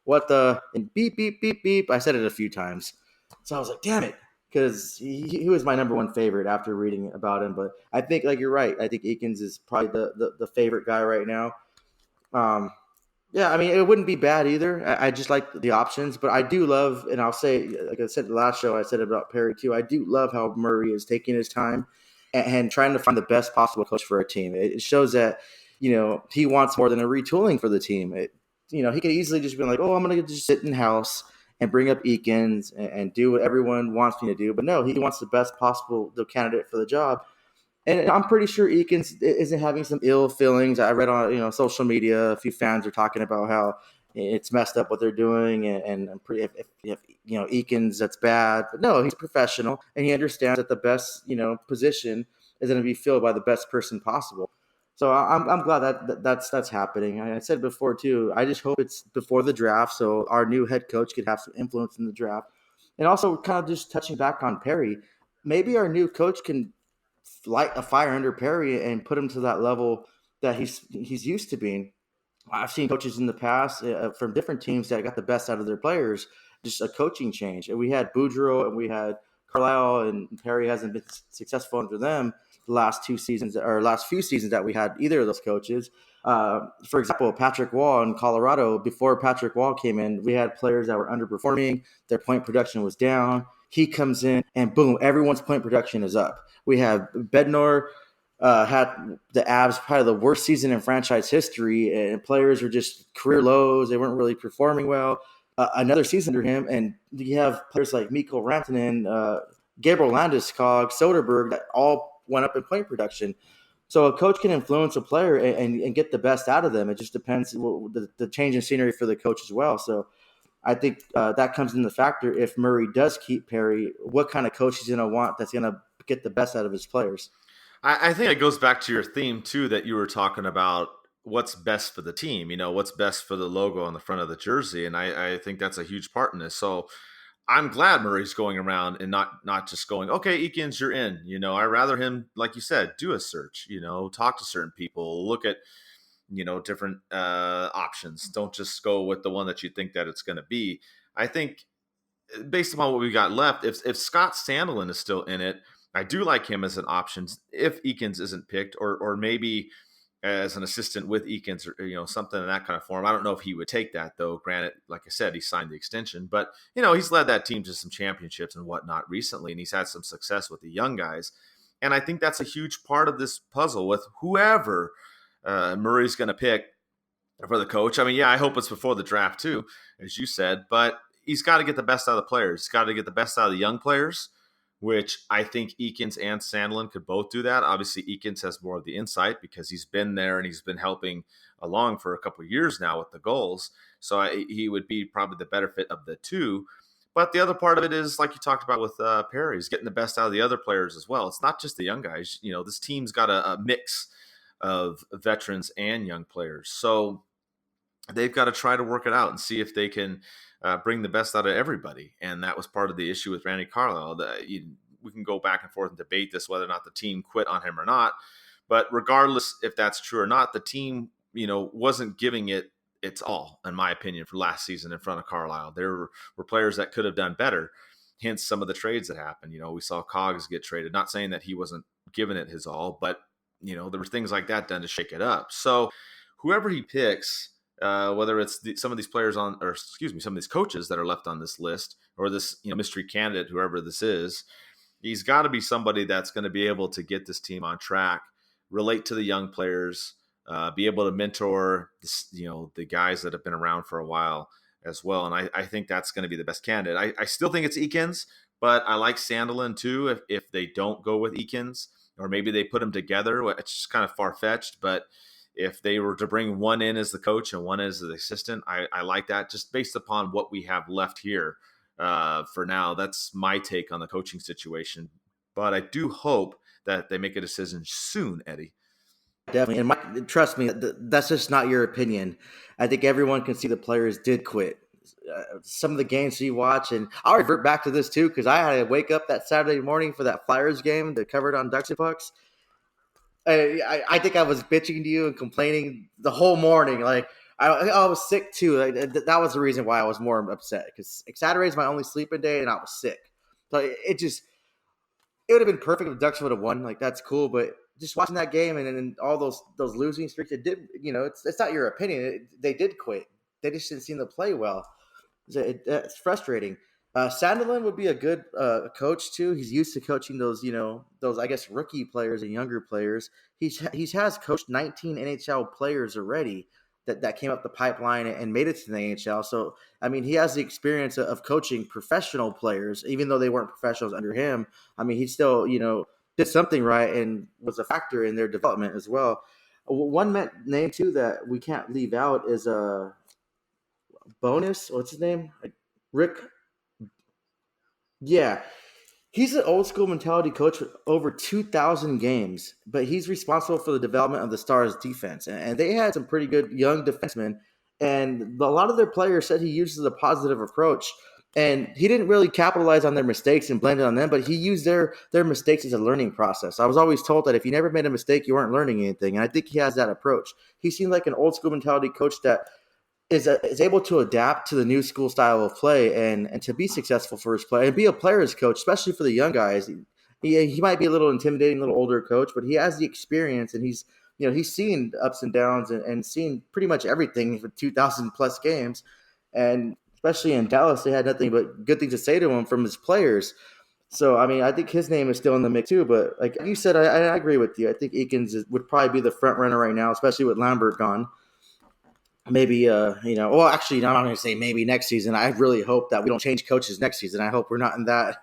what the, and beep, beep, beep, beep. I said it a few times. So I was like, damn it. Because he was my number one favorite after reading about him. But I think, like, you're right. I think Eakins is probably the favorite guy right now. Um, yeah, I mean, it wouldn't be bad either. I just like the options, but I do love, and I'll say, like I said the last show, I said about Perry too. I do love how Murray is taking his time and trying to find the best possible coach for a team. It shows that he wants more than a retooling for the team. He could easily just be like, oh, I'm going to just sit in house and bring up Eakins and do what everyone wants me to do. But no, he wants the best possible candidate for the job. And I'm pretty sure Eakins isn't having some ill feelings. I read on social media, a few fans are talking about how it's messed up what they're doing, and I'm pretty if Eakins, that's bad. But no, he's a professional, and he understands that the best position is going to be filled by the best person possible. So I'm glad that's happening. I said before too. I just hope it's before the draft, so our new head coach could have some influence in the draft, and also kind of just touching back on Perry. Maybe our new coach can light a fire under Perry and put him to that level that he's used to being. I've seen coaches in the past from different teams that got the best out of their players, just a coaching change. And we had Boudreaux and we had Carlisle, and Perry hasn't been successful under them the last few seasons that we had either of those coaches. For example, Patrick Wall in Colorado, before Patrick Wall came in, we had players that were underperforming. Their point production was down. He comes in and boom, everyone's point production is up. We have Bednar had the Avs probably the worst season in franchise history, and players were just career lows. They weren't really performing well. Another season under him, and you have players like Mikko Rantanen, Gabriel Landeskog, Soderberg that all went up in point production. So a coach can influence a player and get the best out of them. It just depends the change in scenery for the coach as well. So I think that comes into factor if Murray does keep Perry, what kind of coach he's going to want that's going to get the best out of his players. I think it goes back to your theme too, that you were talking about what's best for the team, what's best for the logo on the front of the jersey. And I think that's a huge part in this. So I'm glad Murray's going around and not just going, okay, Eakins, you're in. I rather him, like you said, do a search, talk to certain people, look at, different options. Don't just go with the one that you think that it's going to be. I think based upon what we got left, if Scott Sandelin is still in it, I do like him as an option if Eakins isn't picked, or maybe as an assistant with Eakins, or something in that kind of form. I don't know if he would take that though. Granted, like I said, he signed the extension, but he's led that team to some championships and whatnot recently, and he's had some success with the young guys. And I think that's a huge part of this puzzle with whoever Murray's going to pick for the coach. I mean, yeah, I hope it's before the draft too, as you said, but he's got to get the best out of the players. He's got to get the best out of the young players, which I think Eakins and Sandelin could both do that. Obviously, Eakins has more of the insight because he's been there and he's been helping along for a couple of years now with the goals. So he would be probably the better fit of the two. But the other part of it is, like you talked about with Perry, is getting the best out of the other players as well. It's not just the young guys. This team's got a mix of veterans and young players. So they've got to try to work it out and see if they can bring the best out of everybody. And that was part of the issue with Randy Carlisle. We can go back and forth and debate this, whether or not the team quit on him or not. But regardless if that's true or not, the team, wasn't giving it its all, in my opinion, for last season in front of Carlisle. There were players that could have done better, hence some of the trades that happened. We saw Cogs get traded. Not saying that he wasn't giving it his all, but, there were things like that done to shake it up. So whoever he picks, whether it's some of these players some of these coaches that are left on this list, or this mystery candidate, whoever this is, he's got to be somebody that's going to be able to get this team on track, relate to the young players, be able to mentor, the guys that have been around for a while as well. And I think that's going to be the best candidate. I still think it's Eakins, but I like Sandelin too. If they don't go with Eakins, or maybe they put them together, it's just kind of far-fetched. But if they were to bring one in as the coach and one as the assistant, I like that, just based upon what we have left here for now. That's my take on the coaching situation. But I do hope that they make a decision soon, Eddie. Definitely. And Mike, trust me, that's just not your opinion. I think everyone can see the players did quit. Some of the games you watch, and I'll revert back to this too, because I had to wake up that Saturday morning for that Flyers game that covered on DucksNPucks. I think I was bitching to you and complaining the whole morning. Like I was sick too. That was the reason why I was more upset, because Saturday's my only sleeping day and I was sick. So it would have been perfect if the Ducks would have won. Like, that's cool, but just watching that game and all those losing streaks, it did. It's not your opinion. They did quit. They just didn't seem to play well. It's frustrating. Sandelin would be a good coach too. He's used to coaching those I guess rookie players and younger players. He has coached 19 NHL players already that came up the pipeline and made it to the NHL. So I mean, he has the experience of coaching professional players, even though they weren't professionals under him. I mean, he still did something right and was a factor in their development as well. One name too that we can't leave out is Bonus. What's his name? Rick. Yeah. He's an old school mentality coach with over 2,000 games, but he's responsible for the development of the Stars defense. And they had some pretty good young defensemen, and a lot of their players said he uses a positive approach. And he didn't really capitalize on their mistakes and blame it on them, but he used their mistakes as a learning process. I was always told that if you never made a mistake, you weren't learning anything. And I think he has that approach. He seems like an old school mentality coach that is able to adapt to the new school style of play and to be successful for his play and be a player's coach, especially for the young guys. He might be a little intimidating, a little older coach, but he has the experience, and he's seen ups and downs and seen pretty much everything for 2,000 plus games. And especially in Dallas, they had nothing but good things to say to him from his players. So, I mean, I think his name is still in the mix too. But like you said, I agree with you. I think Eakins would probably be the front runner right now, especially with Lambert gone. Maybe, well, actually, I'm not going to say maybe next season. I really hope that we don't change coaches next season. I hope we're not in that,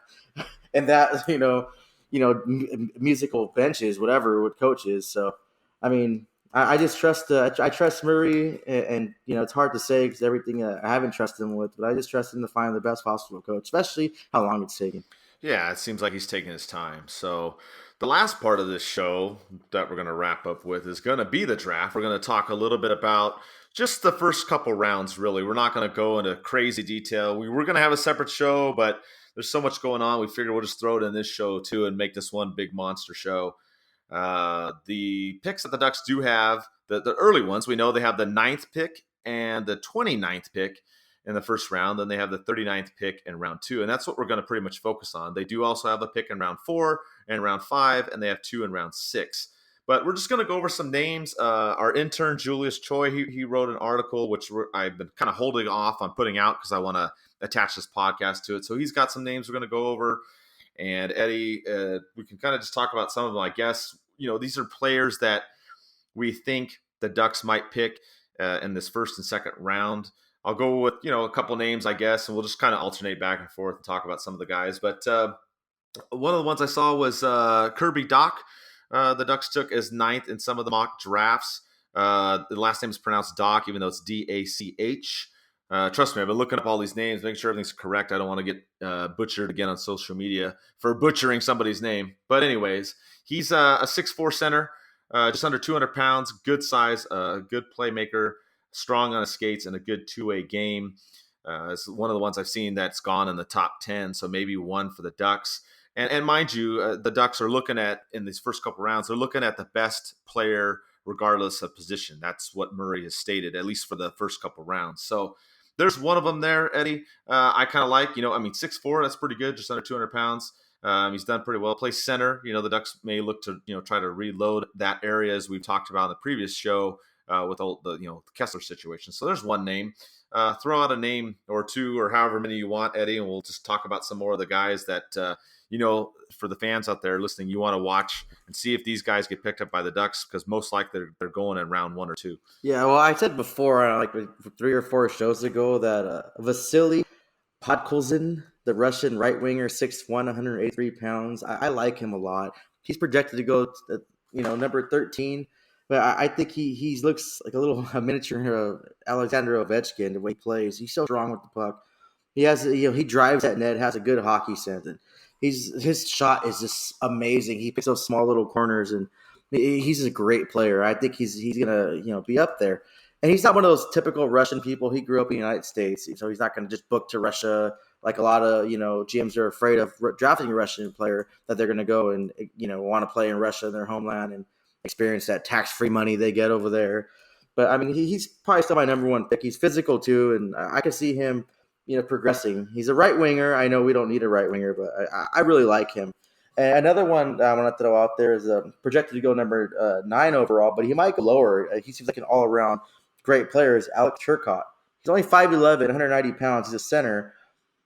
musical benches, whatever, with coaches. So, I mean, I just trust, I trust Murray, and it's hard to say because everything I haven't trusted him with, but I just trust him to find the best possible coach, especially how long it's taking. Yeah, it seems like he's taking his time. So the last part of this show that we're going to wrap up with is going to be the draft. We're going to talk a little bit about just the first couple rounds, really. We're not going to go into crazy detail. We were going to have a separate show, but there's so much going on. We figured we'll just throw it in this show too and make this one big monster show. The picks that the Ducks do have, the early ones, we know they have the 9th pick and the 29th pick in the first round. Then they have the 39th pick in round 2. And that's what we're going to pretty much focus on. They do also have a pick in round 4 and round 5, and they have 2 in round 6. But we're just going to go over some names. Our intern, Julius Choi, he wrote an article, which I've been kind of holding off on putting out because I want to attach this podcast to it. So he's got some names we're going to go over. And Eddie, we can kind of just talk about some of them, I guess. These are players that we think the Ducks might pick in this first and second round. I'll go with, a couple names, I guess, and we'll just kind of alternate back and forth and talk about some of the guys. But one of the ones I saw was Kirby Dach. The Ducks took as 9th in some of the mock drafts. The last name is pronounced Doc, even though it's D-A-C-H. Trust me, I've been looking up all these names, making sure everything's correct. I don't want to get butchered again on social media for butchering somebody's name. But anyways, he's a 6'4" center, just under 200 pounds, good size, good playmaker, strong on his skates, and a good two-way game. It's one of the ones I've seen that's gone in the top 10, so maybe one for the Ducks. And mind you, the Ducks are looking at, in these first couple rounds, they're looking at the best player regardless of position. That's what Murray has stated, at least for the first couple rounds. So there's one of them there, Eddie. I kind of like, 6'4", that's pretty good, just under 200 pounds. He's done pretty well. Plays center. The Ducks may look to, try to reload that area, as we've talked about in the previous show, with the Kessler situation. So there's one name. Throw out a name or two or however many you want, Eddie, and we'll just talk about some more of the guys that for the fans out there listening, you want to watch and see if these guys get picked up by the Ducks, because most likely they're going in round 1 or 2. Yeah, well, I said before, like 3 or 4 shows ago, that Vasily Podkolzin, the Russian right winger, 6'1", 183 pounds. I like him a lot. He's projected to go, number 13. But I think he looks like a miniature Alexander Ovechkin the way he plays. He's so strong with the puck. He has, he drives that net, has a good hockey sense, and his shot is just amazing. He picks those small little corners, and he's a great player. I think he's gonna be up there. And he's not one of those typical Russian people. He grew up in the United States, so he's not going to just book to Russia like a lot of GMs are afraid of drafting a Russian player, that they're going to go and want to play in Russia, their homeland, and experience that tax-free money they get over there. But I mean, he's probably still my number one pick. He's physical too, and I could see him progressing. He's a right winger. I know we don't need a right winger, but I really like him. And another one I want to throw out there is projected to go number 9 overall, but he might go lower. He seems like an all-around great player, is Alex Turcotte. He's only 5'11", 190 pounds. He's a center,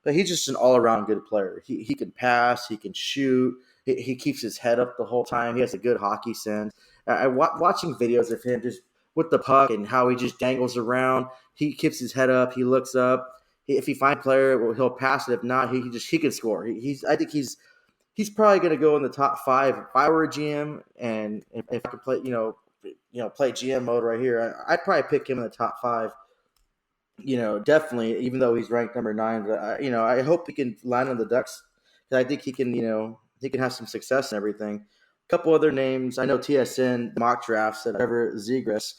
but he's just an all-around good player. He can pass. He can shoot. He keeps his head up the whole time. He has a good hockey sense. Watching videos of him just with the puck and how he just dangles around. He keeps his head up. He looks up. If he finds a player, he'll pass it. If not, he can score. I think he's probably going to go in the top 5 if I were a GM, and if I could play play GM mode right here, I'd probably pick him in the top 5. Definitely, even though he's ranked number 9. But I hope he can land on the Ducks, because I think he can have some success and everything. A couple other names. I know TSN mock drafts said Trevor Zegras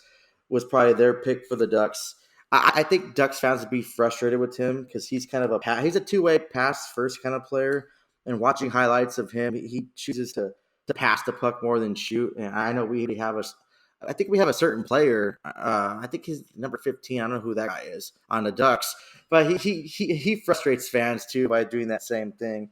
was probably their pick for the Ducks. I think Ducks fans would be frustrated with him, because he's kind of he's a two-way pass first kind of player. And watching highlights of him, he chooses to pass the puck more than shoot. And I know I think we have a certain player. I think he's number 15. I don't know who that guy is on the Ducks, but he frustrates fans too by doing that same thing.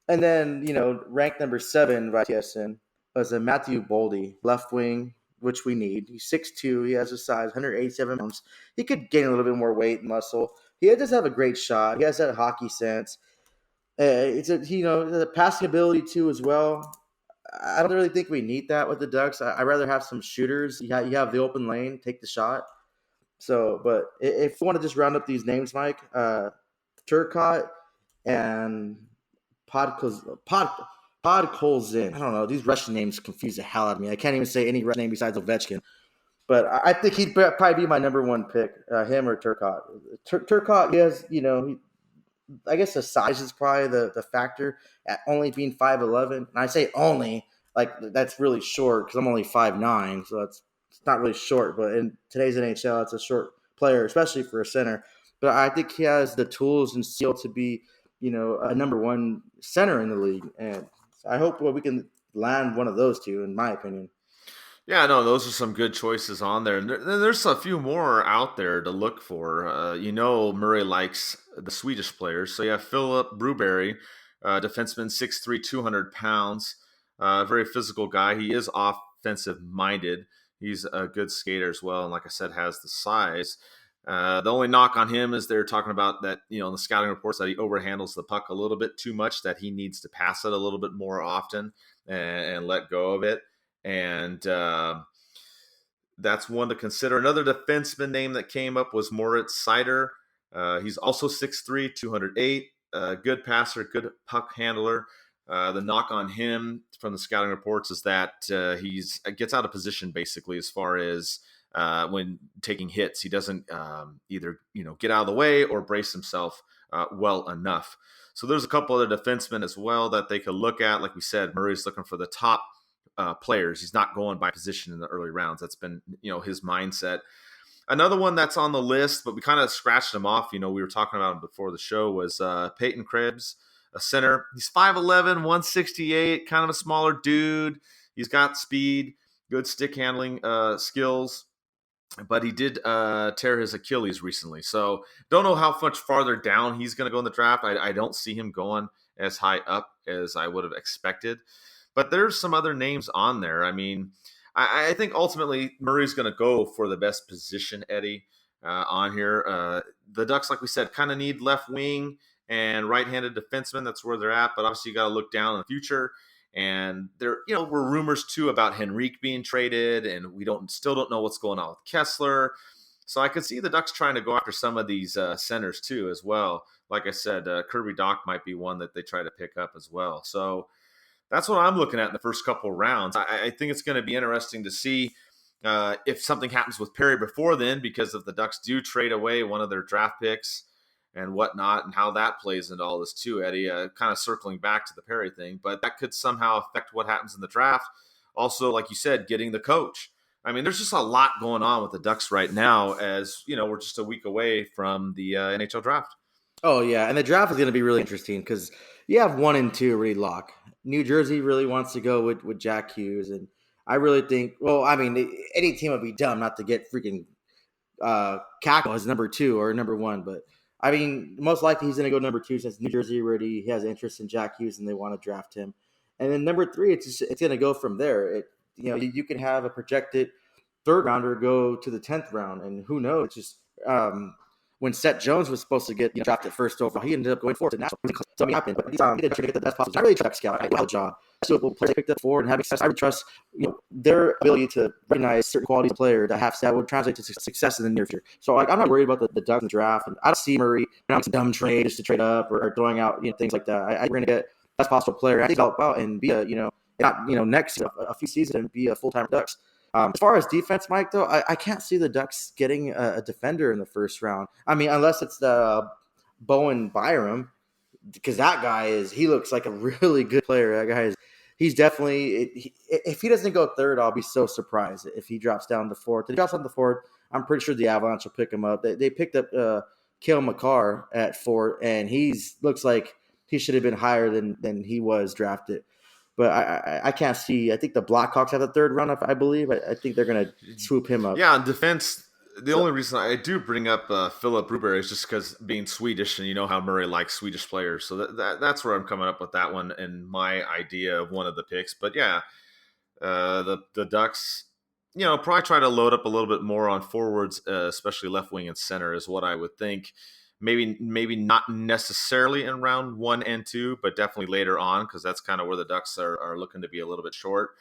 And then ranked number 7 by TSN was a Matthew Boldy, left wing, which we need. He's 6'2". He has a size 187 pounds. He could gain a little bit more weight and muscle. He does have a great shot. He has that hockey sense. The passing ability too as well. I don't really think we need that with the Ducks. I'd rather have some shooters. You have the open lane, take the shot. So, but if you want to just round up these names, Mike, Turcotte and Podkolzin. I don't know. These Russian names confuse the hell out of me. I can't even say any Russian name besides Ovechkin. But I think he'd probably be my number 1 pick, him or Turcotte. Turcotte, he has, I guess the size is probably the factor, at only being 5'11". And I say only, like that's really short, because I'm only 5'9", so it's not really short. But in today's NHL, it's a short player, especially for a center. But I think he has the tools and skill to be, a number 1 center in the league. And I hope we can land one of those two, in my opinion. Yeah, no, those are some good choices on there. And there's a few more out there to look for. Murray likes the Swedish players. So you have Philip Bruberry, defenseman, 6'3", 200 pounds, very physical guy. He is offensive-minded. He's a good skater as well, and like I said, has the size. The only knock on him is they're talking about that, in the scouting reports, that he overhandles the puck a little bit too much, that he needs to pass it a little bit more often and let go of it. And that's one to consider. Another defenseman name that came up was Moritz Seider. He's also 6'3", 208. Good passer, good puck handler. The knock on him from the scouting reports is that he gets out of position, basically, as far as when taking hits. He doesn't either get out of the way or brace himself well enough. So there's a couple other defensemen as well that they could look at. Like we said, Murray's looking for the top players. He's not going by position in the early rounds. That's been, his mindset. Another one that's on the list, but we kind of scratched him off. We were talking about him before the show, was Peyton Krebs, a center. He's 5'11", 168, kind of a smaller dude. He's got speed, good stick handling skills, but he did tear his Achilles recently. So don't know how much farther down he's going to go in the draft. I don't see him going as high up as I would have expected. But there's some other names on there. I mean, I think ultimately Murray's going to go for the best position, Eddie, on here. The Ducks, like we said, kind of need left wing and right-handed defenseman. That's where they're at. But obviously, you got to look down in the future. And there, were rumors too about Henrique being traded, and we still don't know what's going on with Kessler. So I could see the Ducks trying to go after some of these centers too, as well. Like I said, Kirby Dach might be one that they try to pick up as well. So that's what I'm looking at in the first couple of rounds. I think it's going to be interesting to see if something happens with Perry before then, because if the Ducks do trade away one of their draft picks and whatnot, and how that plays into all this too, Eddie, kind of circling back to the Perry thing. But that could somehow affect what happens in the draft. Also, like you said, getting the coach. I mean, there's just a lot going on with the Ducks right now, as, we're just a week away from the NHL draft. Oh, yeah, and the draft is going to be really interesting because you have 1 and 2 really lock. New Jersey really wants to go with Jack Hughes, and I really think, any team would be dumb not to get freaking Cackle as number 2 or number 1, but I mean, most likely he's going to go number 2 since New Jersey already has interest in Jack Hughes and they want to draft him. And then number 3, it's going to go from there. You can have a projected 3rd rounder go to the 10th round, and who knows? It's just when Seth Jones was supposed to get drafted first overall, he ended up going 4th to Nashville. Something happened, but he didn't try to get the best possible. I really trust scout. I do a job. So players they picked up 4 and having success, I would trust their ability to recognize certain qualities of player that would translate to success in the near future. So I'm not worried about the Ducks in the draft, and I don't see Murray some dumb trade just to trade up or throwing out things like that. I think we're going to get the best possible player. I think help out and be next a few seasons and be a full-time Ducks. As far as defense, Mike, though, I can't see the Ducks getting a defender in the first round. I mean, unless it's the Bowen Byram, because that guy he looks like a really good player. That guy he's definitely, if he doesn't go 3rd, I'll be so surprised if he drops down to 4th. If he drops down to 4th, I'm pretty sure the Avalanche will pick him up. They picked up Cale Makar at 4th, and looks like he should have been higher than he was drafted. But I can't see. I think the Blackhawks have the 3rd round, I believe. I think they're going to swoop him up. Yeah, on defense, the only reason I do bring up Philip Broberg is just because being Swedish, and you know how Murray likes Swedish players. So that's where I'm coming up with that one and my idea of one of the picks. But yeah, the Ducks, probably try to load up a little bit more on forwards, especially left wing and center is what I would think. Maybe not necessarily in round 1 and 2, but definitely later on, because that's kind of where the Ducks are looking to be a little bit short.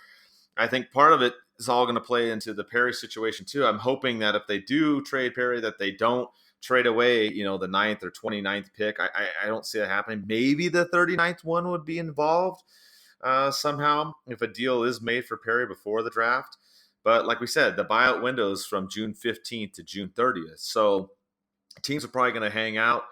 I think part of it is all going to play into the Perry situation too. I'm hoping that if they do trade Perry, that they don't trade away, the 9th or 29th pick. I don't see that happening. Maybe the 39th one would be involved somehow if a deal is made for Perry before the draft. But like we said, the buyout window is from June 15th to June 30th. So teams are probably going to hang out,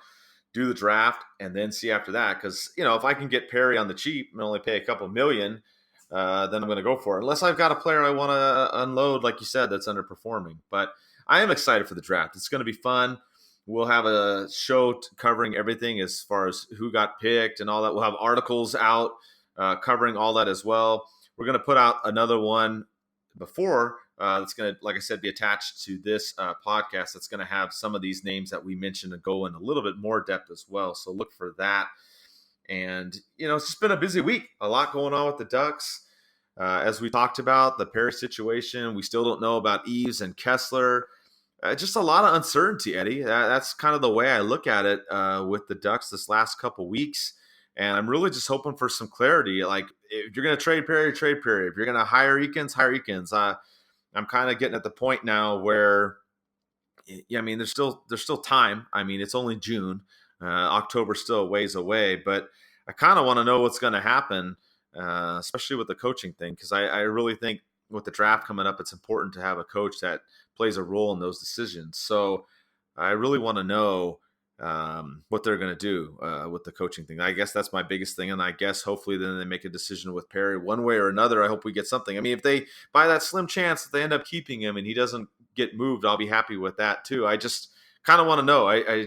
do the draft, and then see after that. Because, if I can get Perry on the cheap and only pay a couple million, then I'm going to go for it. Unless I've got a player I want to unload, like you said, that's underperforming. But I am excited for the draft. It's going to be fun. We'll have a show covering everything as far as who got picked and all that. We'll have articles out covering all that as well. We're going to put out another one before that's going to, like I said, be attached to this podcast. That's going to have some of these names that we mentioned and go in a little bit more depth as well. So look for that. And, it's just been a busy week. A lot going on with the Ducks. As we talked about, the Perry situation. We still don't know about Eves and Kessler. Just a lot of uncertainty, Eddie. That's kind of the way I look at it with the Ducks this last couple weeks. And I'm really just hoping for some clarity. Like, if you're going to trade Perry, trade Perry. If you're going to hire Eakins, hire Eakins. I'm kind of getting at the point now where, there's still time. I mean, it's only June. October's still a ways away. But I kind of want to know what's going to happen, especially with the coaching thing, because I really think with the draft coming up, it's important to have a coach that plays a role in those decisions. So I really want to know what they're going to do with the coaching thing. I guess that's my biggest thing. And I guess hopefully then they make a decision with Perry one way or another. I hope we get something. I mean, if they, by that slim chance that they end up keeping him and he doesn't get moved, I'll be happy with that too. I just kind of want to know. I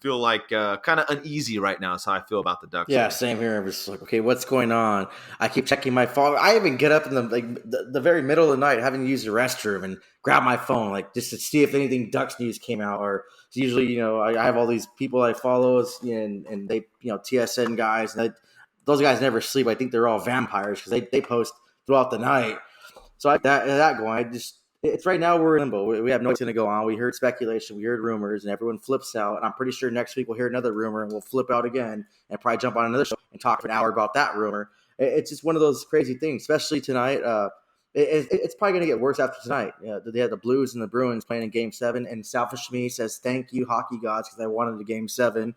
feel like kind of uneasy right now is how I feel about the Ducks. Yeah, same here. I'm just like, okay, what's going on? I keep checking my phone. I even get up in the very middle of the night having to use the restroom and grab my phone, like just to see if anything Ducks news came out. Or usually, I have all these people I follow and they, TSN guys, and those guys never sleep. I think they're all vampires because they post throughout the night. So that going, it's right now we're in limbo. We have no what's going to go on. We heard speculation, we heard rumors, and everyone flips out. And I'm pretty sure next week we'll hear another rumor, and we'll flip out again and probably jump on another show and talk for an hour about that rumor. It's just one of those crazy things, especially tonight. It's probably going to get worse after tonight. They had the Blues and the Bruins playing in Game 7, and selfish me says, thank you, hockey gods, because I wanted the Game 7.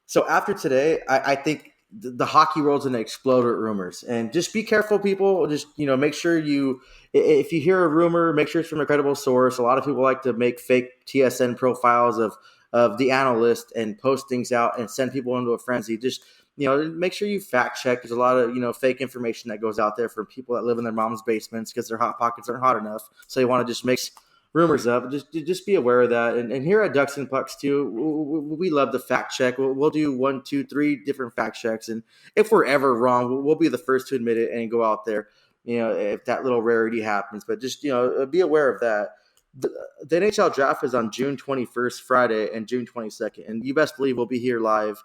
So after today, I think the hockey world's going to explode with rumors. And just be careful, people. Just, make sure if you hear a rumor, make sure it's from a credible source. A lot of people like to make fake TSN profiles of the analyst and post things out and send people into a frenzy. Just, make sure you fact check. There's a lot of, fake information that goes out there from people that live in their mom's basements because their hot pockets aren't hot enough. So you want to just mix rumors up. Just be aware of that. And here at Ducks and Pucks too, we love the fact check. We'll do 1, 2, 3 different fact checks, and if we're ever wrong, we'll be the first to admit it and go out there. If that little rarity happens, but just be aware of that. The NHL draft is on June 21st, Friday, and June 22nd, and you best believe we'll be here live,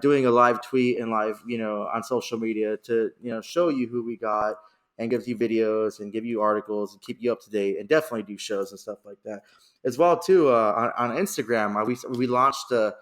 doing a live tweet and live, on social media to show you who we got, and gives you videos and give you articles and keep you up to date, and definitely do shows and stuff like that as well too. On Instagram, we launched a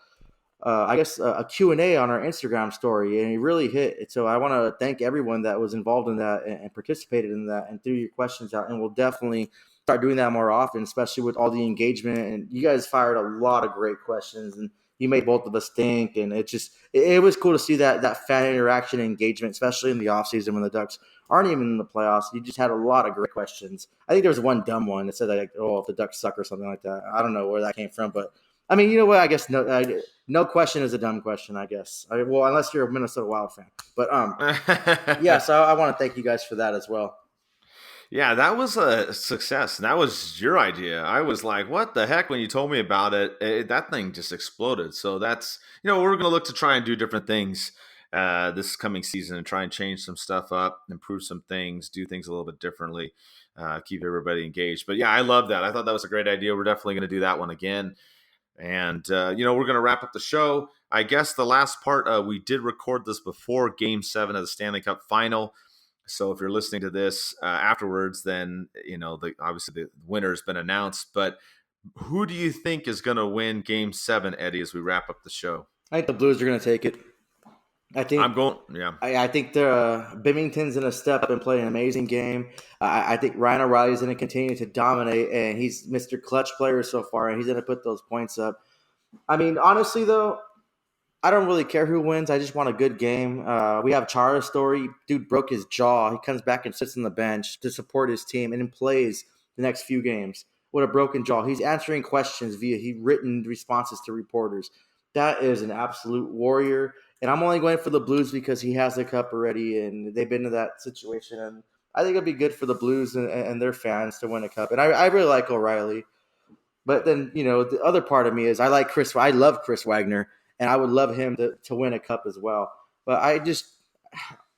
Q&A on our Instagram story, and it really hit. So I want to thank everyone that was involved in that and participated in that and threw your questions out, and we'll definitely start doing that more often, especially with all the engagement. And you guys fired a lot of great questions, and you made both of us think, and it was cool to see that fan interaction and engagement, especially in the offseason when the Ducks aren't even in the playoffs. You just had a lot of great questions. I think there was one dumb one that said, like, if the Ducks suck or something like that. I don't know where that came from, but I mean, you know what? I guess no question is a dumb question, I guess. Well, unless you're a Minnesota Wild fan. But yeah, so I want to thank you guys for that as well. Yeah, that was a success. And that was your idea. I was like, what the heck? When you told me about it, that thing just exploded. So that's, we're going to look to try and do different things this coming season and try and change some stuff up, improve some things, do things a little bit differently, keep everybody engaged. But yeah, I love that. I thought that was a great idea. We're definitely going to do that one again. And, we're going to wrap up the show. I guess the last part, we did record this before Game 7 of the Stanley Cup Final. So if you're listening to this afterwards, then, obviously the winner's been announced. But who do you think is going to win Game 7, Eddie, as we wrap up the show? I think the Blues are going to take it. I think Binghamton's going to step up and play an amazing game. I think Ryan O'Reilly's going to continue to dominate, and he's Mr. Clutch player so far, and he's going to put those points up. I mean, honestly, though, I don't really care who wins. I just want a good game. We have Chara's story. Dude broke his jaw. He comes back and sits on the bench to support his team and then plays the next few games with a broken jaw. He's answering questions via written responses to reporters. That is an absolute warrior. And I'm only going for the Blues because he has the cup already, and they've been in that situation. And I think it'd be good for the Blues and their fans to win a cup. And I really like O'Reilly. But then, the other part of me is I love Chris Wagner. And I would love him to win a cup as well. But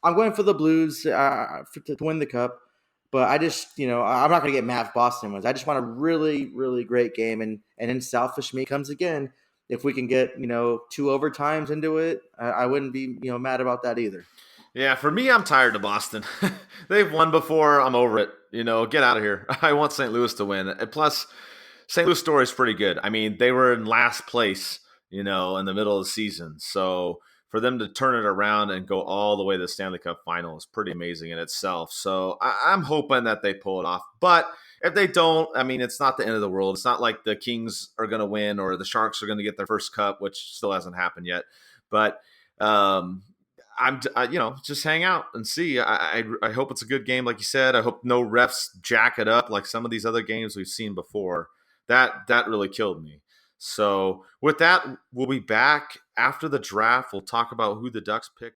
I'm going for the Blues to win the cup. But I'm not going to get mad if Boston wins. I just want a really, really great game. And then selfish me comes again. If we can get, 2 overtimes into it, I wouldn't be, mad about that either. Yeah, for me, I'm tired of Boston. They've won before. I'm over it. Get out of here. I want St. Louis to win. And plus, St. Louis story is pretty good. I mean, they were in last place, in the middle of the season. So for them to turn it around and go all the way to the Stanley Cup Final is pretty amazing in itself. So I'm hoping that they pull it off. But if they don't, I mean, it's not the end of the world. It's not like the Kings are going to win or the Sharks are going to get their first cup, which still hasn't happened yet. But just hang out and see. I hope it's a good game, like you said. I hope no refs jack it up like some of these other games we've seen before. That really killed me. So with that, we'll be back after the draft. We'll talk about who the Ducks picked.